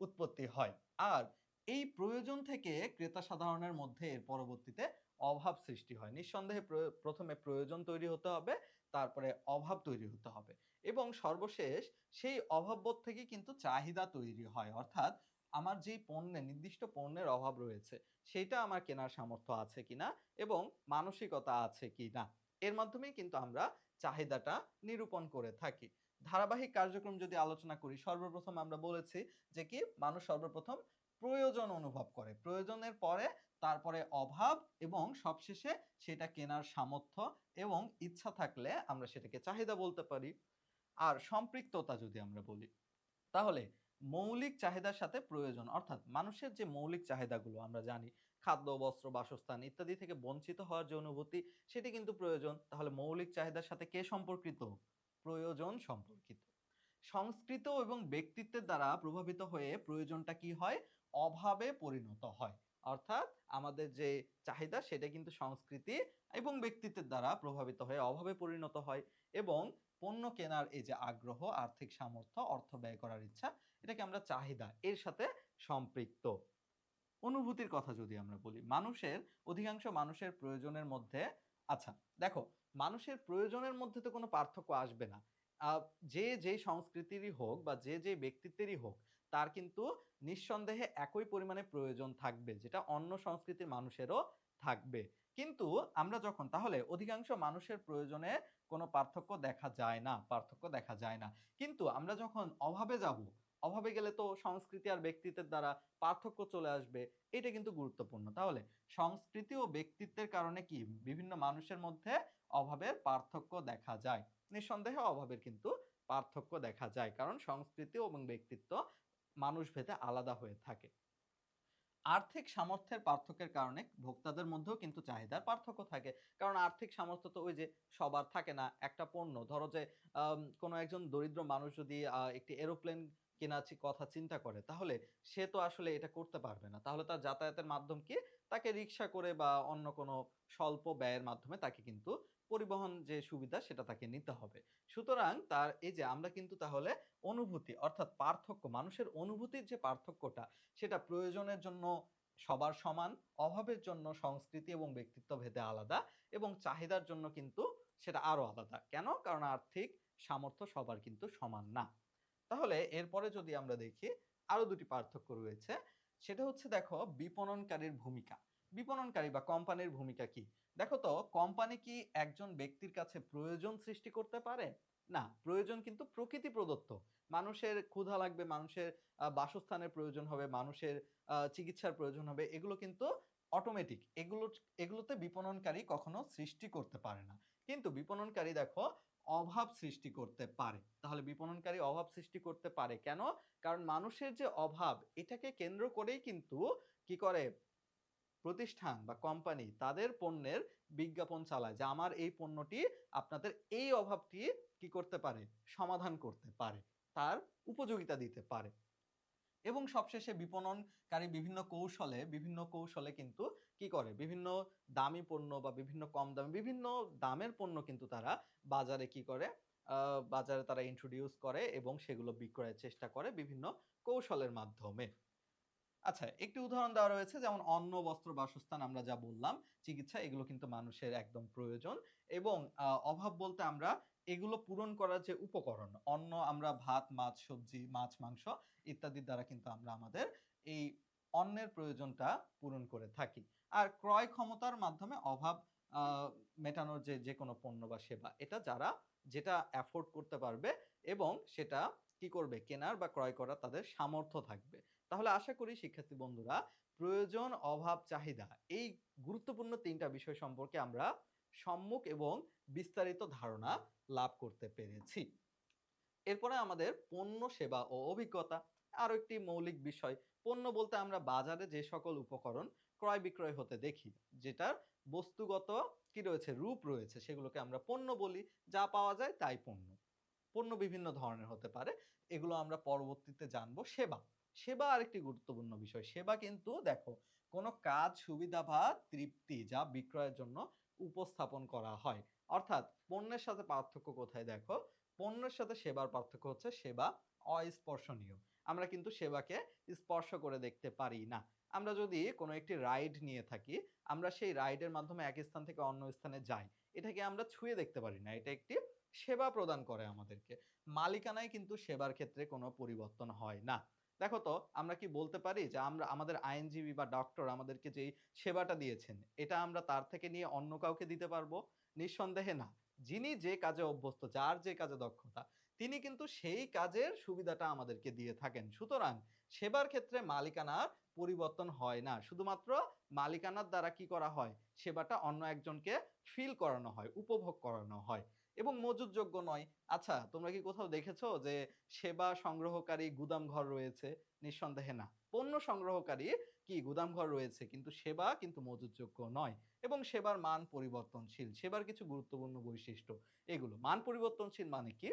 উৎপত্তি হয়। আর এই প্রয়োজন থেকে ক্রেতা সাধারণের মধ্যে এর পরবর্তীতে অভাব সৃষ্টি হয়। নিঃসন্দেহে প্রথমে প্রয়োজন তৈরি হতে হবে, তারপরে অভাব তৈরি হতে হবে। এবং সর্বশেষ সেই অভাববোধ থেকেই কিন্তু চাহিদা তৈরি হয়। অর্থাৎ আমার যেই পণ্যের নির্দিষ্ট পণ্যের অভাব রয়েছে, সেইটা আমার কেনার সামর্থ্য আছে কিনা এবং মানসিকতা আছে কিনা। এর মাধ্যমেই কিন্তু আমরা চাহিদাটা নিরূপণ করে থাকি। ধারাবাহিক কার্যক্রম যদি আলোচনা করি, সর্বপ্রথম আমরা বলেছি যে কি মানুষ সর্বপ্রথম প্রয়োজন অনুভব করে। প্রয়োজনের পরে তারপরে অভাব এবং সবশেষে সেটা কেনার সামর্থ্য এবং ইচ্ছা থাকলে আমরা সেটাকে চাহিদা বলতে পারি। আর সম্পৃক্ততা যদি আমরা বলি, তাহলে মৌলিক চাহিদার সাথে প্রয়োজন অর্থাৎ মানুষের যে মৌলিক চাহিদাগুলো আমরা জানি খাদ্য, বস্ত্র, বাসস্থান ইত্যাদি থেকে বঞ্চিত হওয়ার যে অনুভূতি সেটি কিন্তু প্রয়োজন। তাহলে মৌলিক চাহিদার সাথে কে সম্পর্কিত? প্রয়োজন সম্পর্কিত। সংস্কৃত এবং ব্যক্তিত্বের দ্বারা প্রভাবিত হয়ে প্রয়োজনটা কি হয়? অভাবে পরিণত হয়। অর্থাৎ আমাদের যে চাহিদা সেটা কিন্তু সংস্কৃতি এবং ব্যক্তিত্বের দ্বারা প্রভাবিত হয়ে অভাবে পরিণত হয় এবং পণ্য কেনার এই যে আগ্রহ, আর্থিক সামর্থ্য, অর্থ ব্যয় করার ইচ্ছা এটাকে আমরা চাহিদা এর সাথে সম্পৃক্ত। অনুভূতির কথা যদি আমরা বলি, অধিকাংশ মানুষের প্রয়োজনের মধ্যে, আচ্ছা দেখো, মানুষের প্রয়োজনের মধ্যে তো কোনো পার্থক্য আসবে না। যে যেই সংস্কৃতিরই হোক বা যে যেই ব্যক্তিত্বেরই হোক, তার কিন্তু নিঃসন্দেহে একই পরিমাণে প্রয়োজন থাকবে, যেটা অন্য সংস্কৃতির মানুষেরও থাকবে। কিন্তু আমরা যখন তাহলে অধিকাংশ মানুষের প্রয়োজনে কোনো পার্থক্য দেখা যায় না। কিন্তু আমরা যখন অভাবে যাব, অভাবে গেলে তো সংস্কৃতি আর ব্যক্তিত্বের দ্বারা পার্থক্য চলে আসবে। এটা কিন্তু গুরুত্বপূর্ণ। তাহলে সংস্কৃতি ও ব্যক্তিত্বের কারণে কি বিভিন্ন মানুষের মধ্যে অভাবের পার্থক্য দেখা যায়। নিঃসন্দেহে অভাবের কিন্তু পার্থক্য দেখা যায়। কারণ সংস্কৃতি এবং ব্যক্তিত্ব মানুষভেদে আলাদা হয়ে থাকে। আর্থিক সামর্থ্যের পার্থক্যের কারণে ভোক্তাদের মধ্যেও কিন্তু চাহিদার পার্থক্য থাকে। কারণ আর্থিক সামর্থ্য তো ওই যে সবার থাকে না। একটা পণ্য ধরো যে কোনো একজন দরিদ্র মানুষ যদি একটি এরোপ্লেন কেনার কথা চিন্তা করে, তাহলে সে তো আসলে এটা করতে পারবে না। তাহলে তার যাতায়াতের মাধ্যম কি? তাকে রিক্সা করে বা অন্য কোনো স্বল্প ব্যয়ের মাধ্যমে তাকে কিন্তু পরিবহন যে সুবিধা সেটা তাকে নিতে হবে। সুতরাং তার এই যে আমরা কিন্তু তাহলে অনুভূতি অর্থাৎ পার্থক্য, মানুষের অনুভূতির যে পার্থক্যটা, সেটা প্রয়োজনের জন্য সবার সমান, অভাবের জন্য সংস্কৃতি এবং ব্যক্তিত্ব ভেদে আলাদা, এবং চাহিদার জন্য কিন্তু সেটা আরো আলাদা। কেন? কারণ আর্থিক সামর্থ্য সবার কিন্তু সমান না। তাহলে এরপরে যদি আমরা দেখি, আরো দুটি পার্থক্য রয়েছে। সেটা হচ্ছে দেখো বিপণনকারীর ভূমিকা। বিপণনকারী বা কোম্পানির ভূমিকা কি? দেখো তো, কোম্পানি কি একজন ব্যক্তির কাছে প্রয়োজন সৃষ্টি করতে পারে? না, প্রয়োজন কিন্তু প্রকৃতি প্রদত্ত। মানুষের ক্ষুধা লাগবে, মানুষের বাসস্থানের প্রয়োজন হবে, মানুষের চিকিৎসার প্রয়োজন হবে, এগুলো কিন্তু অটোমেটিক। এগুলোতে বিপণনকারী কখনো সৃষ্টি করতে পারে না। কিন্তু বিপণনকারী দেখো অভাব সৃষ্টি করতে পারে। তাহলে বিপণনকারী অভাব সৃষ্টি করতে পারে কেন? কারণ মানুষের যে অভাব, এটাকে কেন্দ্র করেই কিন্তু কি করে প্রতিষ্ঠান বা কোম্পানি তাদের পণ্যের বিজ্ঞাপন চালায় যে আমার এই পণ্যটি আপনাদের এই অভাবটি কি করতে পারে, সমাধান করতে পারে, তার উপযোগিতা দিতে পারে। এবং সবশেষে বিপণনকারী বিভিন্ন কৌশলে কিন্তু কি করে, বিভিন্ন দামি পণ্য বা বিভিন্ন কম দামি বিভিন্ন দামের পণ্য কিন্তু তারা বাজারে কি করে, বাজারে তারা ইন্ট্রোডিউস করে এবং সেগুলো বিক্রয়ের চেষ্টা করে বিভিন্ন কৌশলের মাধ্যমে। আচ্ছা, একটি উদাহরণ দেওয়া রয়েছে, যেমন অন্ন, বস্ত্র, বাসস্থান, আমরা যা বললাম, চিকিৎসা, এগুলো কিন্তু মানুষের একদম প্রয়োজন। এবং অভাব বলতে আমরা এগুলো পূরণ করার যে উপকরণ, অন্ন আমরা ভাত, মাছ, সবজি, মাছ, মাংস ইত্যাদির দ্বারা কিন্তু আমরা আমাদের এই অন্নের প্রয়োজনটা পূরণ করে থাকি। আর ক্রয় ক্ষমতার মাধ্যমে অভাব আহ, মেটানোর যে কোনো পণ্য বা সেবা, এটা যারা যেটা অ্যাফোর্ড করতে পারবে এবং সেটা কি করবে, কেনার বা ক্রয় করার তাদের সামর্থ্য থাকবে। তাহলে আশা করি শিক্ষার্থী বন্ধুরা, প্রয়োজন, অভাব, চাহিদা, এই গুরুত্বপূর্ণ তিনটা বিষয় সম্পর্কে আমরা সম্মুখ এবং বিস্তারিত ধারণা লাভ করতে পেরেছি। এরপরে আমাদের পণ্য, সেবা ও অভিজ্ঞতা, আরো একটি মৌলিক বিষয়। পণ্য বলতে আমরা বাজারে যে সকল উপকরণ ক্রয় বিক্রয় হতে দেখি, যেটার বস্তুগত কি রয়েছে, রূপ রয়েছে, সেগুলোকে আমরা পণ্য বলি। যা পাওয়া যায় তাই পণ্য। পণ্য বিভিন্ন ধরনের হতে পারে, এগুলো আমরা পরবর্তীতে জানবো। সেবা, সেবা আরেকটি গুরুত্বপূর্ণ বিষয়। সেবা কিন্তু দেখো কোনো কাজ, সুবিধা বা তৃপ্তি যা বিক্রয়ের জন্য উপস্থাপন করা হয়। অর্থাৎ পণ্যের সাথে পার্থক্য কোথায় দেখো, পণ্যের সাথে সেবার পার্থক্য হচ্ছে সেবা অস্পর্শনীয়। আমরা কিন্তু সেবাকে স্পর্শ করে দেখতে পারি না। আমরা যদি কোনো একটি রাইড নিয়ে থাকি, আমরা সেই রাইডের মাধ্যমে এক স্থান থেকে অন্য স্থানে যাই, এটাকে আমরা ছুঁয়ে দেখতে পারি না, এটা একটি সেবা প্রদান করে আমাদেরকে। মালিকানায় কিন্তু সেবার ক্ষেত্রে কোনো পরিবর্তন হয় না। দেখো তো, আমরা কি বলতে পারি যে আমরা আমাদের আইনজীবী বা ডক্টর আমাদেরকে যেই সেবাটা দিয়েছেন, এটা আমরা তার থেকে নিয়ে অন্য কাউকে দিতে পারবো? নিঃসন্দেহে না। যিনি যে কাজে অভ্যস্ত, যার যে কাজে দক্ষতা, তিনি কিন্তু সেই কাজের সুবিধাটা আমাদেরকে দিয়ে থাকেন। সুতরাং সেবার ক্ষেত্রে মালিকানার পরিবর্তন হয় না, শুধুমাত্র মালিকানার দ্বারা কি করা হয়, সেবাটা অন্য একজনকে ফিল করানো হয়, উপভোগ করানো হয়, এবং মজুতযোগ্য নয়। আচ্ছা, তোমরা কি কোথাও দেখেছো যে সেবা সংগ্রহকারী গুদামঘর রয়েছে? নিঃসন্দেহে না। পণ্য সংগ্রহকারী কি গুদামঘর রয়েছে, কিন্তু সেবা কিন্তু মজুতযোগ্য নয়। এবং সেবার মান পরিবর্তনশীল। সেবার কিছু গুরুত্বপূর্ণ বৈশিষ্ট্য এগুলো। মান পরিবর্তনশীল মানে কি?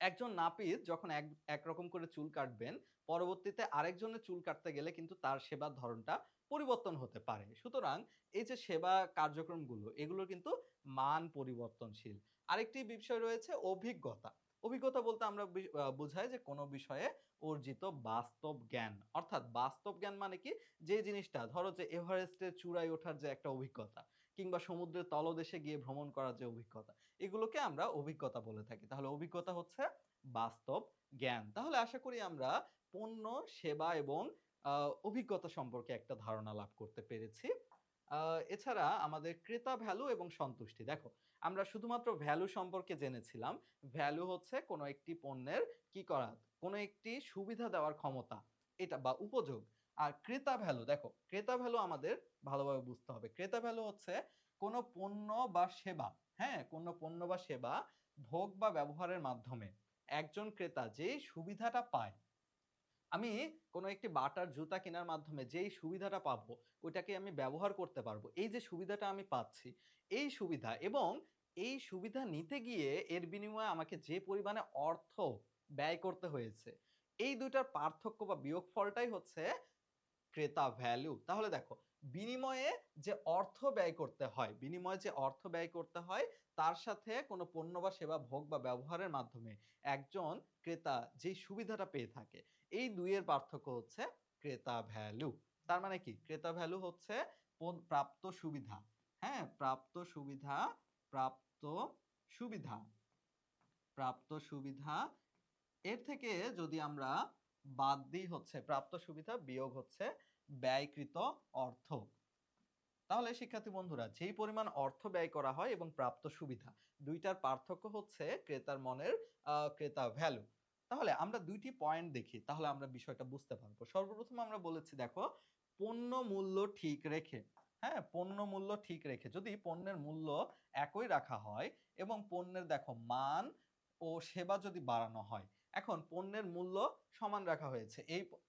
একজন নাপিত যখন একরকম করে চুল কাটবেন, পরবর্তীতে আরেকজনের চুল কাটতে গেলে কিন্তু তার সেবার ধরনটা পরিবর্তন হতে পারে। সুতরাং এই যে সেবা কার্যক্রমগুলো, এগুলো কিন্তু মান পরিবর্তনশীল। আরেকটি বিষয় রয়েছে অভিজ্ঞতা। অভিজ্ঞতা বলতে আমরা বুঝাই যে কোনো বিষয়ে অর্জিত বাস্তব জ্ঞান। অর্থাৎ বাস্তব জ্ঞান মানে কি, যে জিনিসটা ধরো যে এভারেস্টের চূড়ায় ওঠার যে একটা অভিজ্ঞতা, কিংবা সমুদ্রের তলদেশে গিয়ে ভ্রমণ করার যে অভিজ্ঞতা, এগুলোকে আমরা অভিজ্ঞতা বলে থাকি। তাহলে অভিজ্ঞতা হচ্ছে বাস্তব জ্ঞান। তাহলে আশা করি আমরা পণ্য, সেবা এবং অভিজ্ঞতা সম্পর্কে একটা ধারণা লাভ করতে পেরেছি। এছাড়া আমাদের ক্রেতা ভ্যালু এবং সন্তুষ্টি। দেখো, আমরা শুধুমাত্র ভ্যালু সম্পর্কে জেনেছিলাম। ভ্যালু হচ্ছে কোনো একটি পণ্যের কি করা, কোনো একটি সুবিধা দেওয়ার ক্ষমতা, এটা বা উপযোগ। আর ক্রেতা ভ্যালু, দেখো ক্রেতা ভ্যালু আমাদের ভালোভাবে বুঝতে হবে। ক্রেতা ভ্যালু হচ্ছে কোনো পণ্য বা সেবা, হ্যাঁ, কোনো পণ্য বা সেবা ভোগ বা ব্যবহারের মাধ্যমে একজন ক্রেতা যেই সুবিধাটা পায়, আমি কোনো একটি বাটার জুতা কেনার মাধ্যমে যেই সুবিধাটা পাবো, ওইটাকে আমি ব্যবহার করতে পারবো। এই যে সুবিধাটা আমি পাচ্ছি, এই সুবিধা এবং এই সুবিধা নিতে গিয়ে এর বিনিময়ে আমাকে যে পরিমাণে অর্থ ব্যয় করতে হয়েছে, এই ২ টার পার্থক্য বা বিয়োগফলটাই হচ্ছে ক্রেতা ভ্যালু। তাহলে দেখো, বিনিময়ে যে অর্থ ব্যয় করতে হয়, বিনিময়ে যে অর্থ ব্যয় করতে হয়, তার সাথে কোনো পণ্য বা সেবা ভোগ বা ব্যবহারের মাধ্যমে একজন ক্রেতা যেই সুবিধাটা পেয়ে থাকে, এই ২ এর পার্থক্য হচ্ছে ক্রেতা ভ্যালু। তার মানে কি? ক্রেতা ভ্যালু হচ্ছে প্রাপ্ত সুবিধা। হ্যাঁ? প্রাপ্ত সুবিধা, প্রাপ্ত সুবিধা, প্রাপ্ত সুবিধা। এর থেকে যদি আমরা বাদ দিই হচ্ছে প্রাপ্ত সুবিধা বিয়োগ হচ্ছে ব্যয়কৃত অর্থ। তাহলে শিক্ষার্থী বন্ধুরা, যেই পরিমাণ অর্থ ব্যয় করা হয় এবং প্রাপ্ত সুবিধা, ২ টার পার্থক্য হচ্ছে ক্রেতার মনের ক্রেতা ভ্যালু। তাহলে আমরা ২ টি পয়েন্ট দেখি, তাহলে আমরা বিষয়টা বুঝতে পারবো। সর্বপ্রথম আমরা বলেছি, দেখো, পণ্য মূল্য ঠিক রেখে, হ্যাঁ, পণ্য মূল্য ঠিক রেখে যদি পণ্যের মূল্য একই রাখা হয় এবং পণ্যের দেখো মান ও সেবা যদি বাড়ানো হয়। এখন পণ্যের মূল্য সমান রাখা হয়েছে,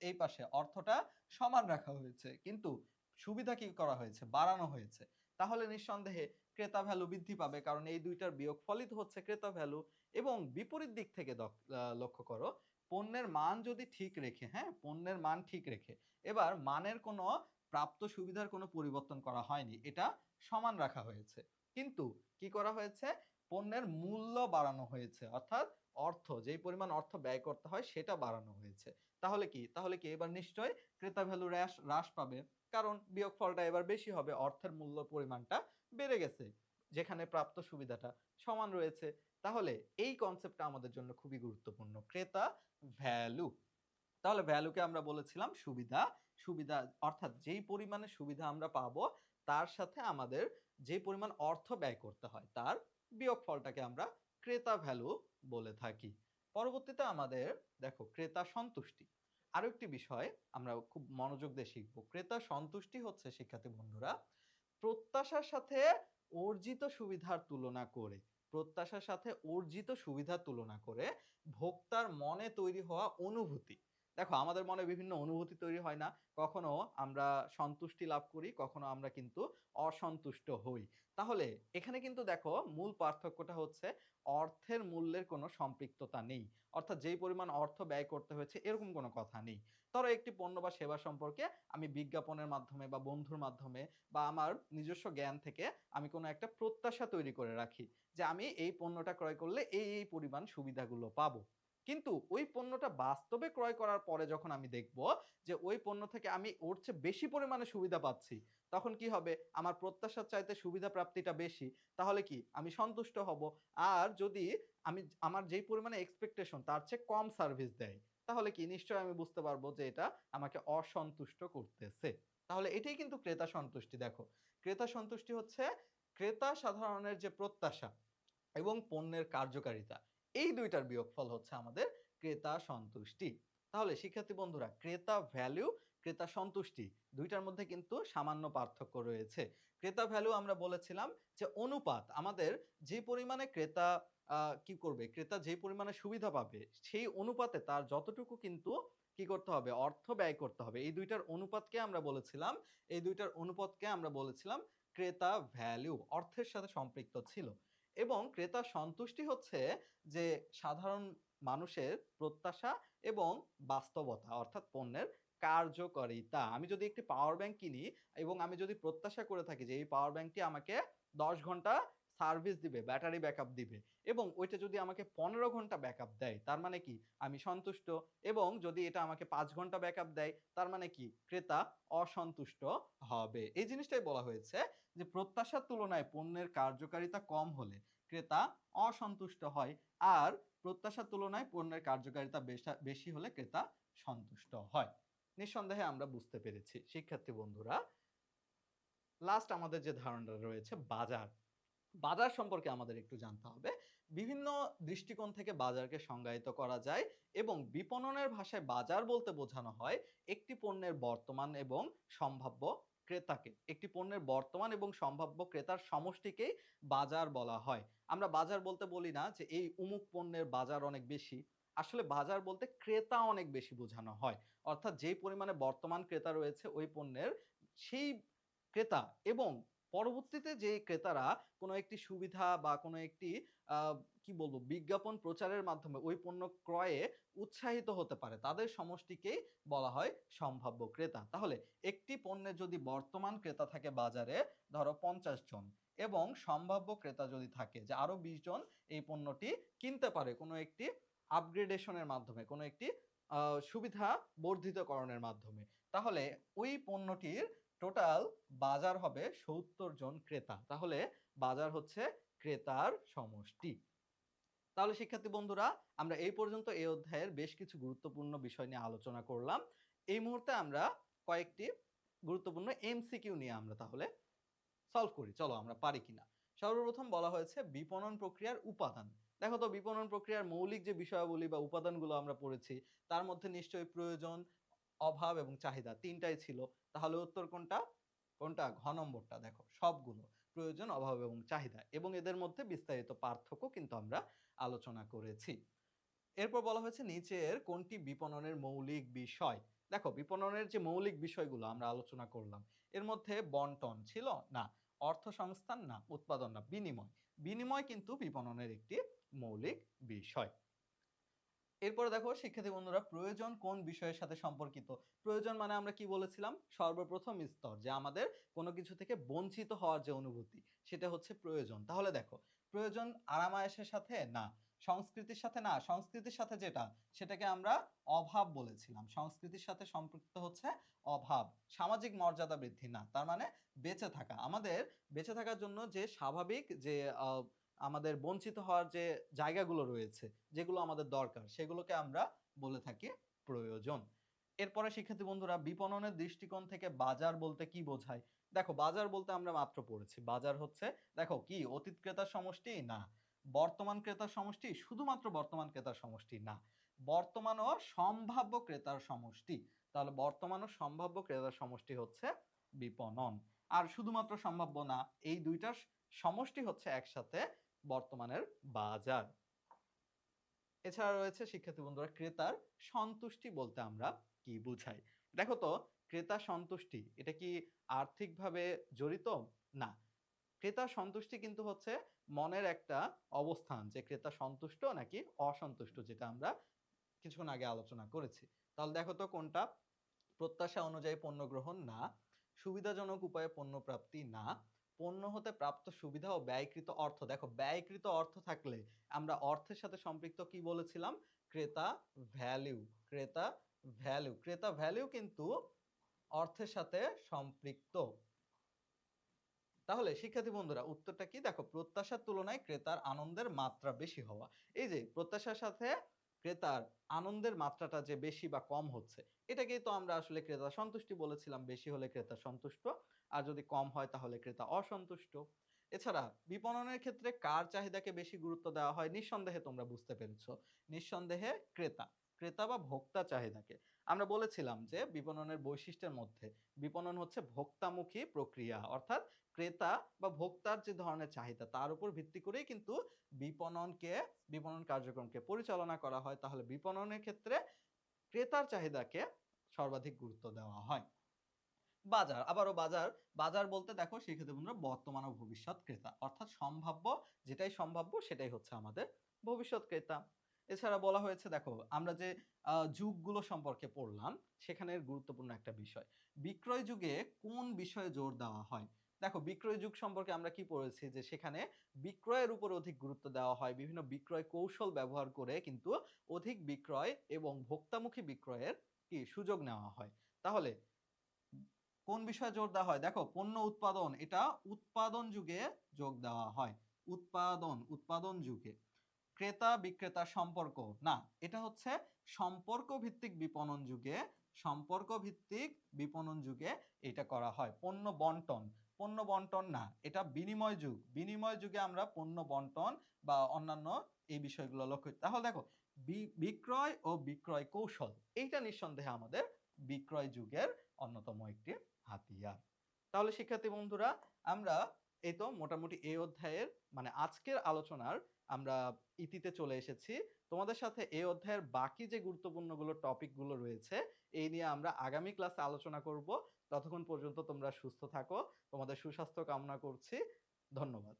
এই পাশে অর্থটা সমান রাখা হয়েছে, কিন্তু সুবিধা কি করা হয়েছে? বাড়ানো হয়েছে। তাহলে নিঃসন্দেহে ক্রেতা ভ্যালু বৃদ্ধি পাবে, কারণ এই ২ টার বিয়োগফলই তো হচ্ছে ক্রেতা ভ্যালু। এবং বিপরীত দিক থেকে লক্ষ্য করো, পণ্যের মান যদি ঠিক রেখে, হ্যাঁ, পণ্যের মান ঠিক রেখে, এবার মানের কোনো প্রাপ্ত সুবিধার কোনো পরিবর্তন করা হয়নি, এটা সমান রাখা হয়েছে। কিন্তু কি করা হয়েছে? পণ্যের মূল্য বাড়ানো হয়েছে, অর্থাৎ যেই পরিমাণ অর্থ ব্যয় করতে হয় সেটা বাড়ানো হয়েছে। তাহলে কি? এবার নিশ্চয়ই ক্রেতা ভ্যালু হ্রাস পাবে। কারণ বিয়োগফলটা এবার বেশি হবে, অর্থের মূল্য পরিমাণটা বেড়ে গেছে, যেখানে প্রাপ্ত সুবিধাটা সমান রয়েছে। তাহলে এই কনসেপ্টটা আমাদের জন্য খুবই গুরুত্বপূর্ণ, ক্রেতা ভ্যালু। তাহলে ভ্যালুকে আমরা বলেছিলাম সুবিধা। সুবিধা অর্থাৎ যেই পরিমাণে সুবিধা আমরা পাবো, তার সাথে আমাদের যে পরিমাণ অর্থ ব্যয় করতে হয়, তার বিয়োগফলটাকে আমরা ক্রেতা ভ্যালু বলে থাকি। পরবর্তীতে আমাদের দেখো ক্রেতা সন্তুষ্টি। আরো একটি বিষয় আমরা খুব মনোযোগ দিয়ে শিখব। ক্রেতা সন্তুষ্টি হচ্ছে, শিক্ষার্থী বন্ধুরা, প্রত্যাশার সাথে অর্জিত সুবিধার তুলনা করে, প্রত্যাশার সাথে অর্জিত সুবিধার তুলনা করে ভোক্তার মনে তৈরি হওয়া অনুভূতি। দেখো, আমাদের মনে বিভিন্ন অনুভূতি তৈরি হয় না? কখনো আমরা সন্তুষ্টি লাভ করি, কখনো আমরা কিন্তু অসন্তুষ্ট হই। তাহলে এখানে কিন্তু দেখো মূল পার্থক্যটা হচ্ছে অর্থের মূল্যের কোনো সম্পৃক্ততা নেই। অর্থাৎ যেই পরিমাণ অর্থ ব্যয় করতে হয়েছে এরকম কোনো কথা নেই। ধরো একটি পণ্য বা সেবা সম্পর্কে আমি বিজ্ঞাপনের মাধ্যমে বা বন্ধুর মাধ্যমে বা আমার নিজস্ব জ্ঞান থেকে আমি কোনো একটা প্রত্যাশা তৈরি করে রাখি যে আমি এই পণ্যটা ক্রয় করলে এই পরিমাণ সুবিধাগুলো পাবো। কিন্তু ওই পণ্যটা বাস্তবে ক্রয় করার পরে যখন আমি দেখব যে ওই পণ্য থেকে আমি ওর চেয়ে বেশি পরিমাণে সুবিধা পাচ্ছি, তখন কি হবে? আমার প্রত্যাশার চাইতে সুবিধা প্রাপ্তিটা বেশি। তাহলে কি? আমি সন্তুষ্ট হব। আর যদি আমার যেই পরিমাণে এক্সপেকটেশন তার চেয়ে কম সার্ভিস দেয়, তাহলে কি? নিশ্চয়ই আমি বুঝতে পারবো যে এটা আমাকে অসন্তুষ্ট করতেছে। তাহলে এটাই কিন্তু ক্রেতা সন্তুষ্টি। দেখো, ক্রেতা সন্তুষ্টি হচ্ছে ক্রেতা সাধারণের যে প্রত্যাশা এবং পণ্যের কার্যকারিতা, এই ২ টার বিয়োগফল হচ্ছে আমাদের ক্রেতা সন্তুষ্টি। তাহলে শিক্ষার্থী বন্ধুরা, ক্রেতা ভ্যালু, ক্রেতা সন্তুষ্টি, ২ টার মধ্যে কিন্তু সামান্য পার্থক্য রয়েছে। ক্রেতা ভ্যালু আমরা বলেছিলাম যে অনুপাত, আমাদের যে পরিমাণে ক্রেতা কি করবে? ক্রেতা যে পরিমাণে সুবিধা পাবে, সেই অনুপাতে তার যতটুকু কিন্তু কি করতে হবে? অর্থ ব্যয় করতে হবে। এই ২ টার অনুপাতকে আমরা বলেছিলাম, ক্রেতা ভ্যালু, অর্থের সাথে সম্পৃক্ত ছিল। এবং ক্রেতা সন্তুষ্টি হচ্ছে যে সাধারণ মানুষের প্রত্যাশা এবং বাস্তবতা, অর্থাৎ পণ্যের কার্যকারিতা। আমি যদি একটি পাওয়ার ব্যাংক কিনি এবং আমি যদি প্রত্যাশা করে থাকি যে এই পাওয়ার ব্যাংকটি আমাকে ১০ ঘন্টা সার্ভিস দিবে, ব্যাটারি ব্যাকআপ দিবে এবং ওইটা যদি আমাকে ১৫ ঘন্টা ব্যাকআপ দেয়, তার মানে কি? আমি সন্তুষ্ট। এবং যদি এটা আমাকে ৫ ঘন্টা ব্যাকআপ দেয়, তার মানে কি? ক্রেতা অসন্তুষ্ট হবে। এই জিনিসটাই বলা হয়েছে যে প্রত্যাশার তুলনায় পণ্যের কার্যকারিতা কম হলে ক্রেতা অসন্তুষ্ট হয়, আর প্রত্যাশার তুলনায় পণ্যের কার্যকারিতা বেশি হলে ক্রেতা সন্তুষ্ট হয়। নিঃসন্দেহে আমরা বুঝতে পেরেছি। শিক্ষার্থী বন্ধুরা, লাস্ট আমাদের যে ধারণাটা রয়েছে বাজার। বাজার সম্পর্কে আমাদের একটু জানতে হবে। বিভিন্ন দৃষ্টিকোণ থেকে বাজারকে সংজ্ঞায়িত করা যায় এবং বিপণনের ভাষায় বাজার বলতে বোঝানো হয় একটি পণ্যের বর্তমান এবং সম্ভাব্য ক্রেতাকে। একটি পণ্যের বর্তমান এবং সম্ভাব্য ক্রেতার সমষ্টিকেই বাজার বলা হয়। আমরা বাজার বলতে বলি না যে এই অমুক পণ্যের বাজার অনেক বেশি। আসলে বাজার বলতে ক্রেতা অনেক বেশি বোঝানো হয়। অর্থাৎ যেই পরিমাণে বর্তমান ক্রেতা রয়েছে ওই পণ্যের, সেই ক্রেতা এবং পরবর্তীতে যে ক্রেতারা কোনো একটি সুবিধা বা কোনো একটি আ কি বলবো বিজ্ঞাপন প্রচারের মাধ্যমে ওই পণ্য ক্রয়ে উৎসাহিত হতে পারে, তাদের সমষ্টিকেই বলা হয় সম্ভাব্য ক্রেতা। তাহলে একটি পণ্যের যদি বর্তমান ক্রেতা থাকে বাজারে ধরো ৫০ জন এবং সম্ভাব্য ক্রেতা যদি থাকে যে আরো ২০ জন এই পণ্যটি কিনতে পারে কোনো একটি আপগ্রেডেশন এর মাধ্যমে, কোনো একটি আ সুবিধা বর্ধিতকরণের মাধ্যমে। তাহলে ওই পণ্যটির টোটাল বাজার হবে ৭০ জন ক্রেতা। তাহলে বাজার হচ্ছে ক্রেতার সমষ্টি। তাহলে শিক্ষার্থী বন্ধুরা, আমরা এই পর্যন্ত এই অধ্যায়ের বেশ কিছু গুরুত্বপূর্ণ বিষয় নিয়ে আলোচনা করলাম। এই মুহূর্তে আমরা কয়েকটি গুরুত্বপূর্ণ এমসিকিউ নিয়ে আমরা তাহলে সলভ করি। চলো আমরা পারি কিনা। সর্বপ্রথম বলা হয়েছে বিপণন প্রক্রিয়ার উপাদান। দেখো তো বিপণন প্রক্রিয়ার মৌলিক যে বিষয়াবলী বা উপাদানগুলো আমরা পড়েছি, তার মধ্যে নিশ্চয়ই প্রয়োজন, অভাব এবং চাহিদা ৩ টাই ছিল। তাহলে উত্তর কোনটা? কোনটা? ঘ নম্বরটা দেখো সবগুলো। প্রয়োজন, অভাব এবং চাহিদা এবং এদের মধ্যে বিস্তারিত পার্থক্য কিন্তু আমরা আলোচনা করেছি। এরপর বলা হয়েছে নিচের কোনটি বিপণনের মৌলিক বিষয়? দেখো বিপণনের যে মৌলিক বিষয়গুলো আমরা আলোচনা করলাম, এর মধ্যে বন্টন ছিল না, অর্থ সংস্থান না, উৎপাদন না, বিনিময়। বিনিময় কিন্তু বিপণনের একটি মৌলিক বিষয়। এরপরে দেখো শিক্ষার্থী বন্ধুরা, প্রয়োজন কোন বিষয়ের সাথে সম্পর্কিত? প্রয়োজন মানে আমরা কি বলেছিলাম? সর্বপ্রথম স্তর, যে আমাদের কোনো কিছু থেকে বঞ্চিত হওয়ার যে অনুভূতি, সেটা হচ্ছে প্রয়োজন। তাহলে দেখো প্রয়োজন আরাম-আয়েশের সাথে না, সংস্কৃতির সাথে না, সংস্কৃতির সাথে যেটা সেটাকে আমরা অভাব বলেছিলাম। সংস্কৃতির সাথে সম্পৃক্ত হচ্ছে অভাব। সামাজিক মর্যাদা বৃদ্ধি না, তার মানে বেঁচে থাকা। আমাদের বেঁচে থাকার জন্য যে স্বাভাবিক যে আমাদের বঞ্চিত হওয়ার যে জায়গাগুলো রয়েছে, যেগুলো আমাদের দরকার, সেগুলোকে আমরা বলে থাকি প্রয়োজন। এরপরে শিক্ষার্থী বন্ধুরা, বিপণনের দৃষ্টিকোণ থেকে বাজার বলতে কি বোঝায়? দেখো বাজার বলতে আমরা মাত্র পড়েছি, বাজার হচ্ছে দেখো কি অতীত ক্রেতার সমষ্টি না, বর্তমান ক্রেতার সমষ্টি, শুধুমাত্র বর্তমান ক্রেতার সমষ্টি না, বর্তমান ও সম্ভাব্য ক্রেতার সমষ্টি। তাহলে বর্তমান ও সম্ভাব্য ক্রেতার সমষ্টি হচ্ছে বিপণন। আর শুধুমাত্র সম্ভাব্য না, এই দুইটার সমষ্টি হচ্ছে একসাথে বর্তমানের বাজার। এছাড়া রয়েছে শিক্ষার্থী বন্ধুরা, ক্রেতার সন্তুষ্টি বলতে আমরা কি বুঝাই? দেখো তো, ক্রেতা সন্তুষ্টি এটা কি আর্থিকভাবে জড়িত? না। ক্রেতার সন্তুষ্টি কিন্তু হচ্ছে মনের একটা অবস্থান, যে ক্রেতা সন্তুষ্ট নাকি অসন্তুষ্ট, যেটা আমরা কিছুক্ষণ আগে আলোচনা করেছি। তাহলে দেখো তো কোনটা? প্রত্যাশা অনুযায়ী পণ্য গ্রহণ না, সুবিধাজনক উপায়ে পণ্য প্রাপ্তি না, পণ্য হতে প্রাপ্ত সুবিধা ও ব্যয়কৃত অর্থ। দেখো ব্যয়কৃত অর্থ থাকলে আমরা অর্থের সাথে সম্পৃক্ত কি বলেছিলাম? ক্রেতা ভ্যালু। ক্রেতা ভ্যালু, ক্রেতা ভ্যালু কিন্তু অর্থের সাথে সম্পৃক্ত। তাহলে শিক্ষার্থী বন্ধুরা উত্তরটা কি? দেখো প্রত্যাশার তুলনায় ক্রেতার আনন্দের মাত্রা বেশি হওয়া। এই যে প্রত্যাশার সাথে ক্রেতার আনন্দের মাত্রাটা যে বেশি বা কম হচ্ছে, এটাকেই তো আমরা আসলে ক্রেতা সন্তুষ্টি বলেছিলাম। বেশি হলে ক্রেতা সন্তুষ্ট, আর যদি কম হয় তাহলে ক্রেতা অসন্তুষ্ট। এছাড়া বিপণনের ক্ষেত্রে কার চাহিদাকে বেশি গুরুত্ব দেওয়া হয়? নিঃসন্দেহে তোমরা বুঝতে পেরেছো, নিঃসন্দেহে ক্রেতা, ক্রেতা বা ভোক্তা চাহিদাকে। আমরা বলেছিলাম যে বিপণনের বৈশিষ্ট্যের মধ্যে বিপণন হচ্ছে ভোক্তামুখী প্রক্রিয়া, অর্থাৎ ক্রেতা বা ভোক্তার যে ধরনের চাহিদা তার উপর ভিত্তি করেই কিন্তু বিপণন কার্যক্রমকে পরিচালনা করা হয়। তাহলে বিপণনের ক্ষেত্রে ক্রেতার চাহিদাকে সর্বাধিক গুরুত্ব দেওয়া হয়। বাজার, আবারও বাজার, বাজার বলতে দেখো সেক্ষেত্রে বন্ধুরা বর্তমান ও ভবিষ্যৎ ক্রেতা, অর্থাৎ সম্ভাব্য, যেটাই সম্ভাব্য সেটাই হচ্ছে আমাদের ভবিষ্যৎ ক্রেতা। এছাড়া বলা হয়েছে দেখো আমরা যে যুগগুলো সম্পর্কে পড়লাম, সেখানের গুরুত্বপূর্ণ একটা বিষয়, বিক্রয় যুগে কোন বিষয়ে জোর দেওয়া হয়? দেখো বিক্রয় যুগ সম্পর্কে আমরা কি পড়েছি যে সেখানে বিক্রয়ের উপর অধিক গুরুত্ব দেওয়া হয়। বিভিন্ন বিক্রয় কৌশল ব্যবহার করে কিন্তু অধিক বিক্রয় এবং ভোক্তামুখী বিক্রয়ের কি সুযোগ নেওয়া হয়। তাহলে কোন বিষয়ে জোর দেওয়া হয়? দেখো পণ্য উৎপাদন এটা উৎপাদন যুগে যোগ দেওয়া হয়। উৎপাদন যুগে। ক্রেতা বিক্রেতার সম্পর্ক না, এটা হচ্ছে সম্পর্ক ভিত্তিক বিপণন যুগে এটা করা হয়। পণ্য বন্টন না, এটা বিনিময় যুগে আমরা পণ্য বন্টন বা অন্যান্য এই বিষয়গুলো লক্ষ্য করি। তাহলে দেখো বিক্রয় ও বিক্রয় কৌশল এইটা নিঃসন্দেহে আমাদের বিক্রয় যুগের অন্যতম একটি হাতিয়ার। তাহলে শিক্ষার্থী বন্ধুরা, আমরা এই তো মোটামুটি এই অধ্যায়ের মানে আজকের আলোচনার আমরা ইতিতে চলে এসেছি। তোমাদের সাথে এই অধ্যায়ের বাকি যে গুরুত্বপূর্ণ টপিক গুলো রয়েছে এই নিয়ে আমরা আগামী ক্লাসে আলোচনা করব। ততক্ষণ পর্যন্ত তোমরা সুস্থ থাকো। তোমাদের সুস্বাস্থ্য কামনা করছি। ধন্যবাদ।